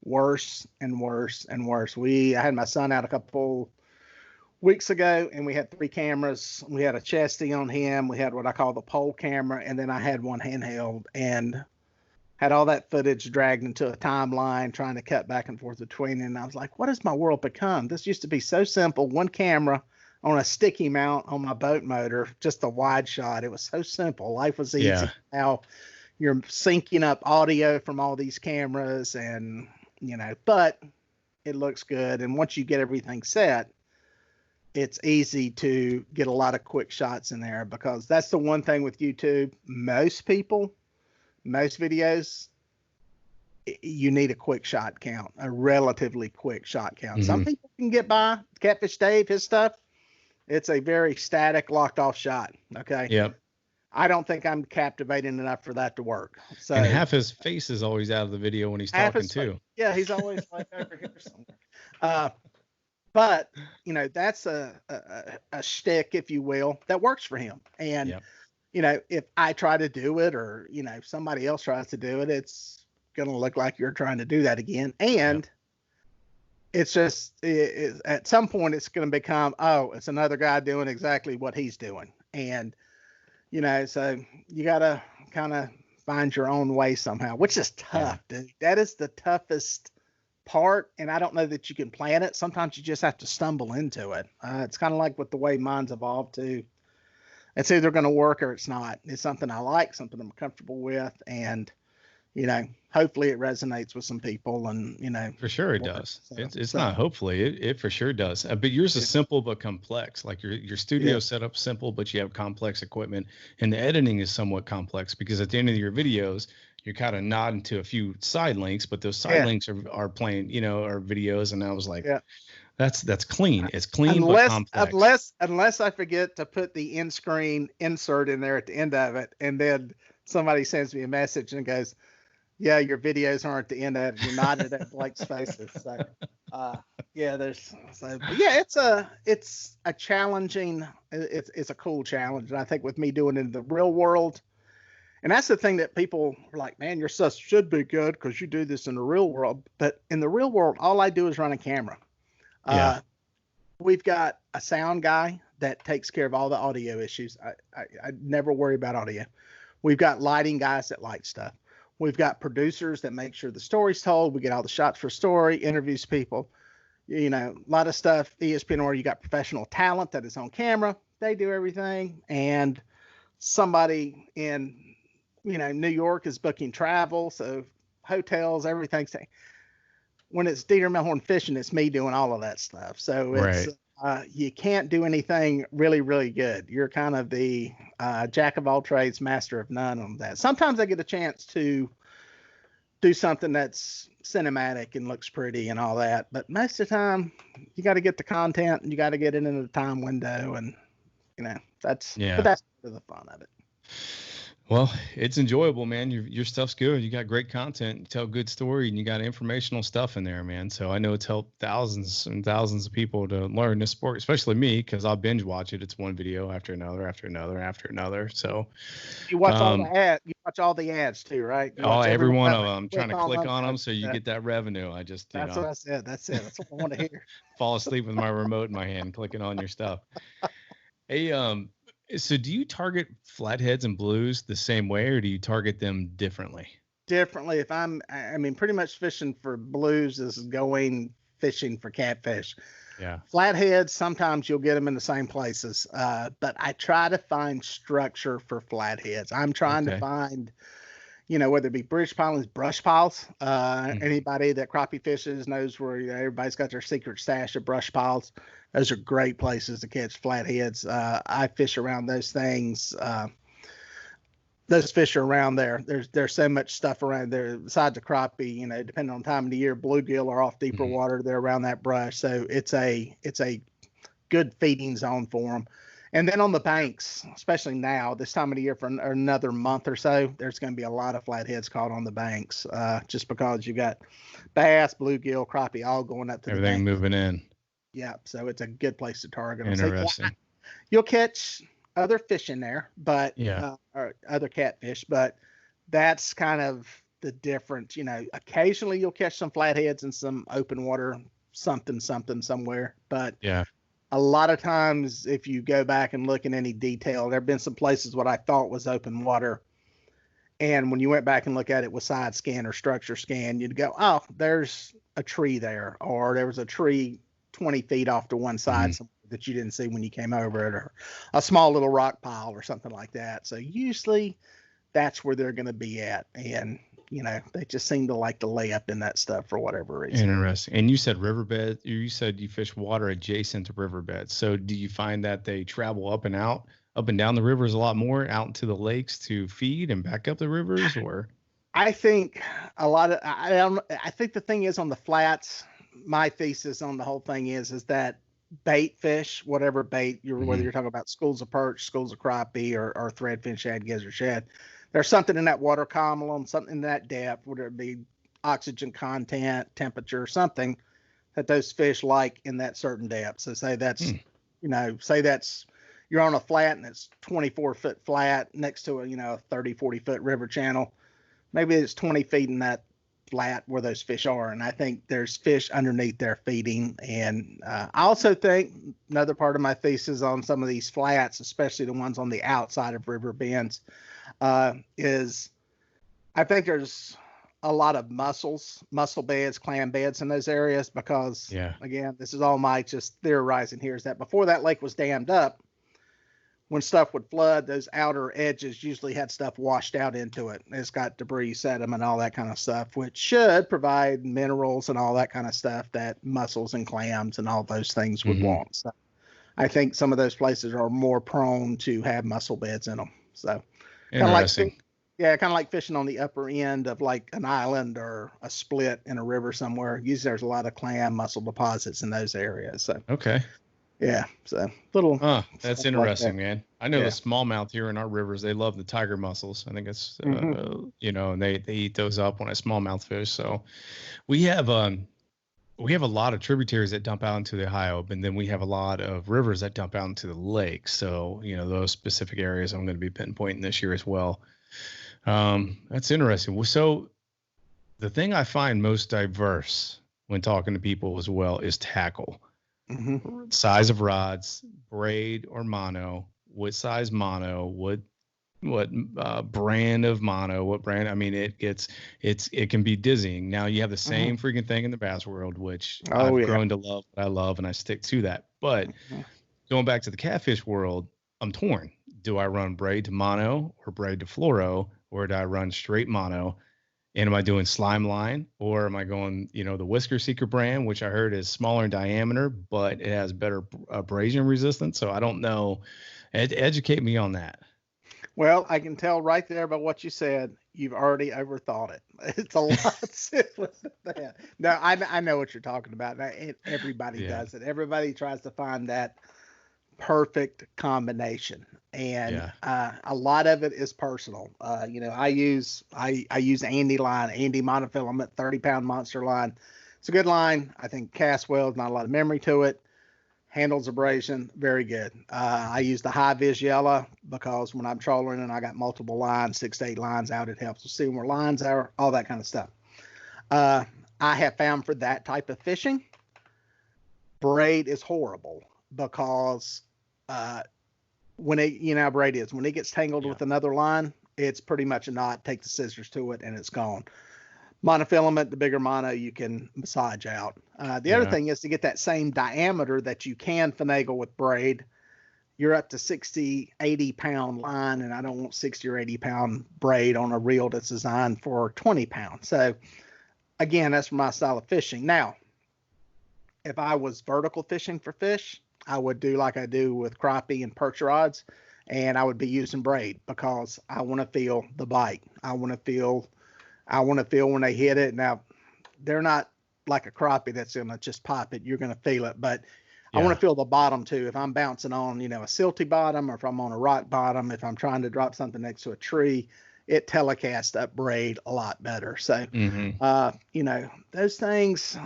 worse and worse and worse. I had my son out a couple weeks ago, and we had 3 cameras. We had a chesty on him. We had what I call the pole camera, and then I had one handheld, and had all that footage dragged into a timeline, trying to cut back and forth between it. And I was like, what has my world become? This used to be so simple. One camera on a sticky mount on my boat motor, just a wide shot. It was so simple. Life was easy. Yeah. Now you're syncing up audio from all these cameras, and but it looks good. And once you get everything set, it's easy to get a lot of quick shots in there, because that's the one thing with YouTube. Most videos, you need a quick shot count, a relatively quick shot count. Some people can get by. Catfish Dave, his stuff, it's a very static, locked off shot. Okay. Yep. I don't think I'm captivating enough for that to work. So, and half his face is always out of the video when he's talking too. Yeah, he's always like over here somewhere. But that's a shtick, if you will, that works for him. And if I try to do it, or somebody else tries to do it, it's gonna look like you're trying to do that again. And it's just at some point it's gonna become, it's another guy doing exactly what he's doing. And so you got to kind of find your own way somehow, which is tough, dude. That is the toughest part. And I don't know that you can plan it. Sometimes you just have to stumble into it. It's kind of like with the way mine's evolved too. It's either going to work or it's not. It's something I like, something I'm comfortable with. And, hopefully it resonates with some people, and, for sure it does. So, it's not hopefully, it for sure does. But yours is simple but complex. Like your studio setup simple, but you have complex equipment, and the editing is somewhat complex, because at the end of your videos, you're kind of nodding to a few side links, but those side links are playing, are videos. And I was like, that's clean. It's clean, but complex. Unless I forget to put the end screen insert in there at the end of it, and then somebody sends me a message and goes, yeah, your videos aren't the end of it. You're nodding at blank spaces. So, Yeah, it's a challenging, it's a cool challenge. And I think with me doing it in the real world, and that's the thing that people are like, man, your stuff should be good because you do this in the real world. But in the real world, all I do is run a camera. Yeah. We've got a sound guy that takes care of all the audio issues. I never worry about audio. We've got lighting guys that light stuff. We've got producers that make sure the story's told. We get all the shots for story, interviews people. A lot of stuff, ESPN, or you got professional talent that is on camera. They do everything. And somebody in, New York is booking travel. So hotels, everything. When it's Dieter Melhorn fishing, it's me doing all of that stuff. So it's, you can't do anything really, really good. You're kind of the jack of all trades, master of none on that. Sometimes I get a chance to do something that's cinematic and looks pretty and all that. But most of the time, you got to get the content and you got to get it into the time window. And, that's part of the fun of it. Well, it's enjoyable, man. Your stuff's good. You got great content, you tell good story, and you got informational stuff in there, man. So I know it's helped thousands and thousands of people to learn this sport, especially me, because I'll binge watch it. It's one video after another, after another, after another. So you watch all the ads. You watch all the ads too, right? Every one of them. I'm trying to click on them so you get that revenue. I just, that's what I said. That's it. That's what I want to hear. Fall asleep with my remote in my hand, clicking on your stuff. Hey, so do you target flatheads and blues the same way, or do you target them differently? Differently. If pretty much fishing for blues is going fishing for catfish. Yeah. Flatheads, sometimes you'll get them in the same places. But I try to find structure for flatheads. I'm trying to find, whether it be bridge piles, brush piles. Anybody that crappie fishes knows where everybody's got their secret stash of brush piles. Those are great places to catch flatheads. I fish around those things. Those fish are around there. There's so much stuff around there besides the crappie. Depending on time of the year, bluegill are off deeper water. They're around that brush, so it's a good feeding zone for them. And then on the banks, especially now, this time of the year for another month or so, there's going to be a lot of flatheads caught on the banks, just because you got bass, bluegill, crappie all going up to everything the bank. Moving in. Yeah, so it's a good place to target them. Interesting. So, you'll catch other fish in there, but or other catfish, but that's kind of the difference. Occasionally you'll catch some flatheads in some open water, something somewhere, but a lot of times if you go back and look in any detail, there have been some places what I thought was open water, and when you went back and look at it with side scan or structure scan, you'd go, oh, there's a tree there, or there was a tree 20 feet off to one side that you didn't see when you came over it, or a small little rock pile or something like that. So usually that's where they're going to be at. And, they just seem to like to lay up in that stuff for whatever reason. Interesting. And you said riverbed, you said you fish water adjacent to riverbeds. So do you find that they travel up and down the rivers a lot more out into the lakes to feed and back up the rivers, or? I think I think the thing is on the flats, my thesis on the whole thing is that bait fish, whatever bait whether you're talking about schools of perch, schools of crappie, or threadfin shad, gizzard shad, there's something in that water column, something in that depth, whether it be oxygen content, temperature, something that those fish like in that certain depth. So say that's, you're on a flat and it's 24-foot flat next to a 30, 40-foot river channel. Maybe it's 20 feet in that flat where those fish are, and I think there's fish underneath there feeding. And I also think another part of my thesis on some of these flats, especially the ones on the outside of river bends, is I think there's a lot of mussel beds, clam beds in those areas, because again, this is all my just theorizing here, is that before that lake was dammed up, when stuff would flood, those outer edges usually had stuff washed out into it. It's got debris, sediment, all that kind of stuff, which should provide minerals and all that kind of stuff that mussels and clams and all those things would want. So I think some of those places are more prone to have mussel beds in them. So interesting. Kind of like fishing on the upper end of like an island or a split in a river somewhere. Usually there's a lot of clam mussel deposits in those areas. So yeah, so little. That's interesting, like that. Man. I know the smallmouth here in our rivers, they love the tiger mussels. I think it's, and they eat those up when I smallmouth fish. So we have we have a lot of tributaries that dump out into the Ohio, and then we have a lot of rivers that dump out into the lake. So, those specific areas I'm going to be pinpointing this year as well. That's interesting. So the thing I find most diverse when talking to people as well is tackle. Mm-hmm. Size of rods, braid or mono, what size mono, what brand of mono, what brand. I mean, it can be dizzying. Now you have the same freaking thing in the bass world, which I've grown to love, what I love, and I stick to that. But going back to the catfish world, I'm torn. Do I run braid to mono or braid to fluoro, or do I run straight mono? And am I doing slime line, or am I going, the Whisker Seeker brand, which I heard is smaller in diameter, but it has better abrasion resistance? So I don't know. Educate me on that. Well, I can tell right there by what you said, you've already overthought it. It's a lot simpler than that. No, I know what you're talking about. Everybody does it. Everybody tries to find that perfect combination, and a lot of it is personal. I use Andy line, Andy monofilament 30-pound monster line. It's a good line. I think casts well, not a lot of memory to it. Handles abrasion, very good. I use the high vis yellow because when I'm trolling and I got multiple lines, 6 to 8 lines out, it helps to see where lines are, all that kind of stuff. I have found for that type of fishing, braid is horrible because when braid is, when it gets tangled with another line, it's pretty much a knot. Take the scissors to it and it's gone. Monofilament, the bigger mono, you can massage out. The other thing is to get that same diameter that you can finagle with braid. You're up to 60, 80 pound line, and I don't want 60 or 80 pound braid on a reel that's designed for 20 pounds. So again, that's my style of fishing. Now, if I was vertical fishing for fish, I would do like I do with crappie and perch rods, and I would be using braid because I want to feel the bite. I want to feel when they hit it. Now, they're not like a crappie that's going to just pop it. You're going to feel it, but I want to feel the bottom too. If I'm bouncing on, a silty bottom, or if I'm on a rock bottom, if I'm trying to drop something next to a tree, it telecasts up braid a lot better. So, those things,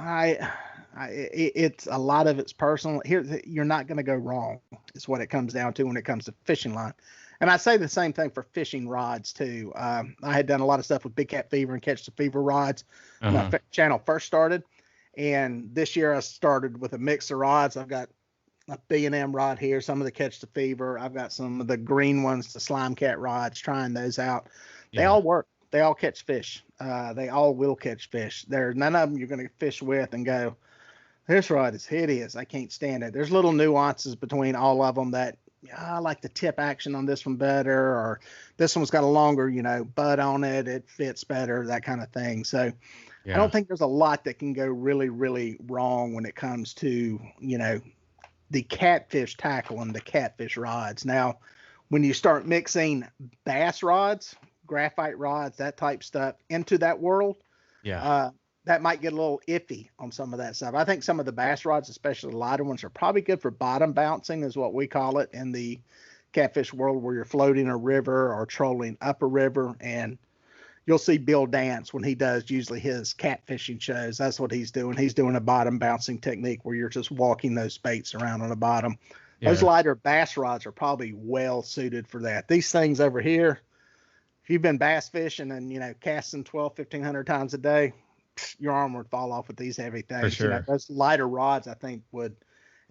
it's a lot of it's personal. Here, you're not going to go wrong is what it comes down to when it comes to fishing line. And I say the same thing for fishing rods too. I had done a lot of stuff with Big Cat Fever and Catch the Fever rods when my channel first started. And this year I started with a mix of rods. I've got a B&M rod here, some of the Catch the Fever. I've got some of the green ones, the Slime Cat rods, trying those out. They all work. They all catch fish. They all will catch fish. There's none of them you're going to fish with and go, this rod is hideous. I can't stand it. There's little nuances between all of them that I like the tip action on this one better, or this one's got a longer, butt on it. It fits better, that kind of thing. So I don't think there's a lot that can go really, really wrong when it comes to, the catfish tackle and the catfish rods. Now, when you start mixing bass rods, graphite rods, that type stuff into that world, that might get a little iffy on some of that stuff. I think some of the bass rods, especially the lighter ones, are probably good for bottom bouncing, is what we call it in the catfish world, where you're floating a river or trolling up a river. And you'll see Bill Dance when he does usually his catfishing shows. That's what he's doing. He's doing a bottom bouncing technique where you're just walking those baits around on the bottom. Those lighter bass rods are probably well suited for that. These things over here, if you've been bass fishing and, casting 1,500 times a day, your arm would fall off with these heavy things. For sure. Those lighter rods, I think, would.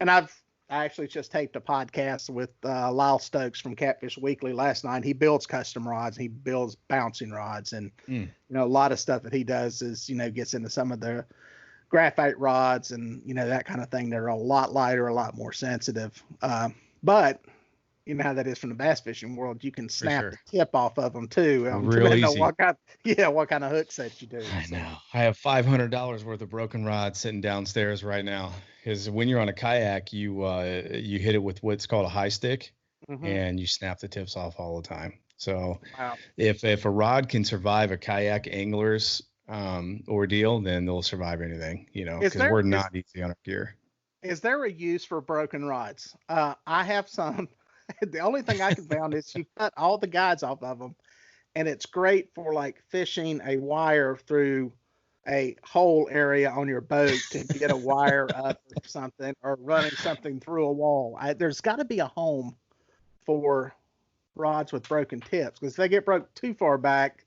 And I actually just taped a podcast with Lyle Stokes from Catfish Weekly last night. He builds custom rods. He builds bouncing rods, and a lot of stuff that he does is gets into some of the graphite rods and that kind of thing. They're a lot lighter, a lot more sensitive. But you know how that is from the bass fishing world. You can snap the tip off of them too. Real easy. What kind of hook set you do. I know. I have $500 worth of broken rods sitting downstairs right now. Because when you're on a kayak, you hit it with what's called a high stick, and you snap the tips off all the time. So if a rod can survive a kayak angler's ordeal, then they'll survive anything. Because we're not easy on our gear. Is there a use for broken rods? I have some. The only thing I can find is you cut all the guides off of them, and it's great for like fishing a wire through a hole area on your boat to get a wire up or something, or running something through a wall. There's got to be a home for rods with broken tips, because if they get broke too far back,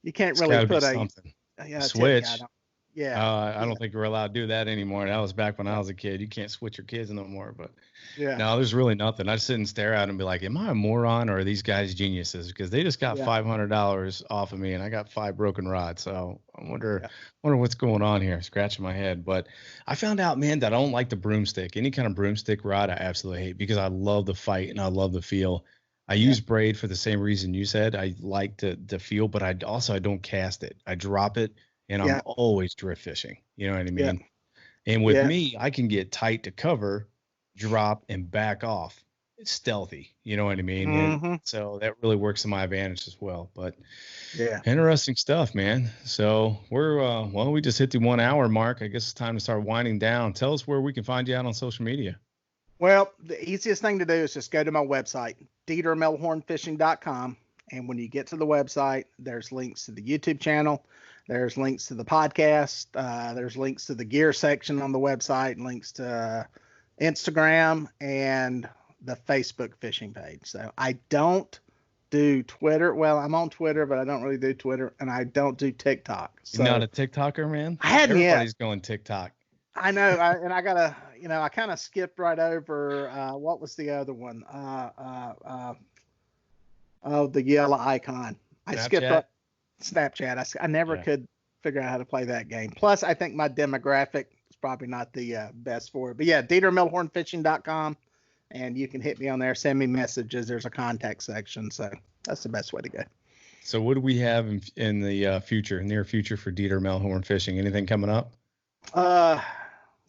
you can't really put something. A switch. Tip guide on. Yeah. I don't think we're allowed to do that anymore. That was back when I was a kid. You can't switch your kids no more. But no, there's really nothing. I sit and stare at them and be like, am I a moron or are these guys geniuses? Because they just got $500 off of me and I got 5 broken rods. So I wonder what's going on here. Scratching my head. But I found out, man, that I don't like the broomstick. Any kind of broomstick rod I absolutely hate, because I love the fight and I love the feel. I use braid for the same reason you said. I like the feel, but I don't cast it. I drop it. And I'm always drift fishing. You know what I mean? Yeah. And with me, I can get tight to cover, drop, and back off. It's stealthy. You know what I mean? Mm-hmm. And so that really works to my advantage as well. But interesting stuff, man. So we're, we just hit the 1 hour mark. I guess it's time to start winding down. Tell us where we can find you out on social media. Well, the easiest thing to do is just go to my website, DieterMelhornFishing.com. And when you get to the website, there's links to the YouTube channel. There's links to the podcast. There's links to the gear section on the website, and links to Instagram and the Facebook fishing page. So I don't do Twitter. Well, I'm on Twitter, but I don't really do Twitter, and I don't do TikTok. So you're not a TikToker, man? Everybody's going TikTok. I know. I gotta, I kind of skipped right over, what was the other one? The yellow icon. I skipped up Snapchat. I never could figure out how to play that game. Plus, I think my demographic is probably not the best for it. But yeah, DieterMelhornFishing.com, and you can hit me on there, send me messages. There's a contact section, so that's the best way to go. So what do we have in the near future for Dieter Melhorn Fishing? Anything coming up?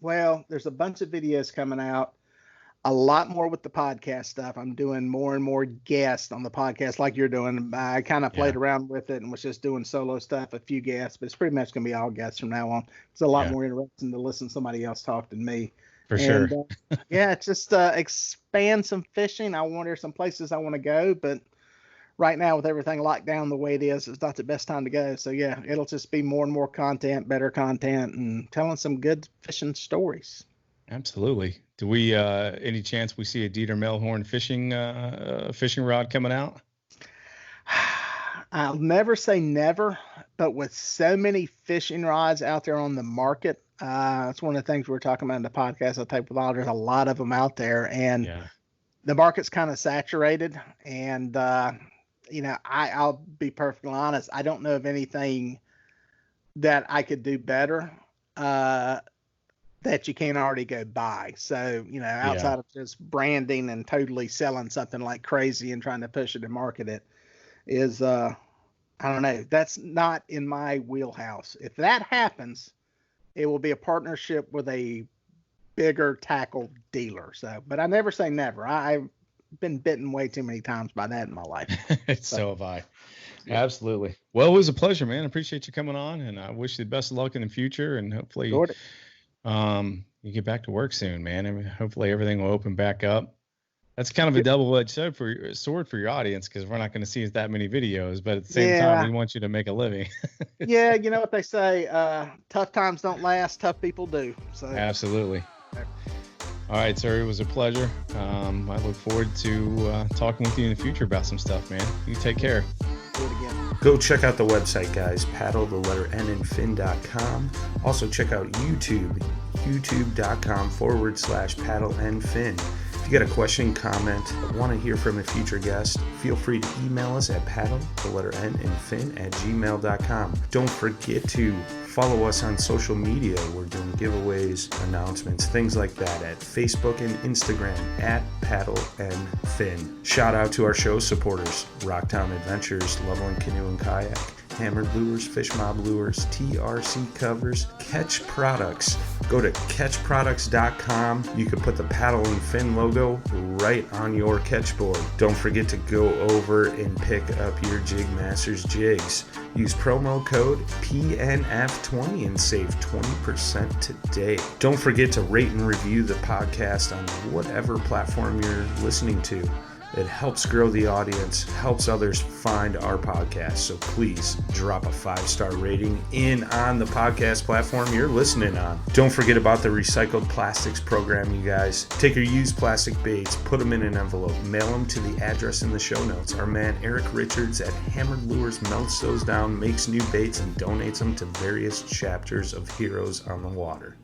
Well, there's a bunch of videos coming out. A lot more with the podcast stuff. I'm doing more and more guests on the podcast like you're doing. I kind of played around with it and was just doing solo stuff, a few guests, but it's pretty much going to be all guests from now on. It's a lot more interesting to listen to somebody else talk than me. For sure. It's just expand some fishing. I wonder some places I want to go, but right now with everything locked down the way it is, it's not the best time to go. So yeah, it'll just be more and more content, better content, and telling some good fishing stories. Absolutely. Do we any chance we see a Dieter Melhorn fishing rod coming out? I'll never say never, but with so many fishing rods out there on the market, that's one of the things we're talking about in the podcast I take with all. There's a lot of them out there, and the market's kind of saturated. And I'll be perfectly honest, I don't know of anything that I could do better that you can't already go buy. So, outside of just branding and totally selling something like crazy and trying to push it and market it is, I don't know. That's not in my wheelhouse. If that happens, it will be a partnership with a bigger tackle dealer. So, but I never say never. I've been bitten way too many times by that in my life. So have I. Yeah. Absolutely. Well, it was a pleasure, man. I appreciate you coming on, and I wish you the best of luck in the future, and hopefully you get back to work soon, man. I mean, hopefully everything will open back up. That's kind of a double-edged sword for your audience, because we're not going to see that many videos, but at the same time, we want you to make a living. Yeah, you know what they say, tough times don't last, tough people do. So absolutely. All right, sir, it was a pleasure. I look forward to talking with you in the future about some stuff, man. You take care. Do it again. Go check out the website, guys, paddle_n_fin.com. Also check out YouTube, youtube.com/paddle_n_fin. If you got a question, comment, want to hear from a future guest, feel free to email us at paddle_n_fin@gmail.com. Don't forget to follow us on social media. We're doing giveaways, announcements, things like that at Facebook and Instagram at paddle_n_fin. Shout out to our show supporters, Rocktown Adventures, Loveland Canoe and Kayak, Hammered Lures, Fish Mob Lures, TRC Covers, Ketch Products. Go to ketchproducts.com. You can put the paddle and fin logo right on your catch board. Don't forget to go over and pick up your JigMasters Jigs. Use promo code PNF20 and save 20% today. Don't forget to rate and review the podcast on whatever platform you're listening to. It helps grow the audience, helps others find our podcast. So please drop a 5-star rating in on the podcast platform you're listening on. Don't forget about the recycled plastics program, you guys. Take your used plastic baits, put them in an envelope, mail them to the address in the show notes. Our man Eric Richards at Hammered Lures melts those down, makes new baits, and donates them to various chapters of Heroes on the Water.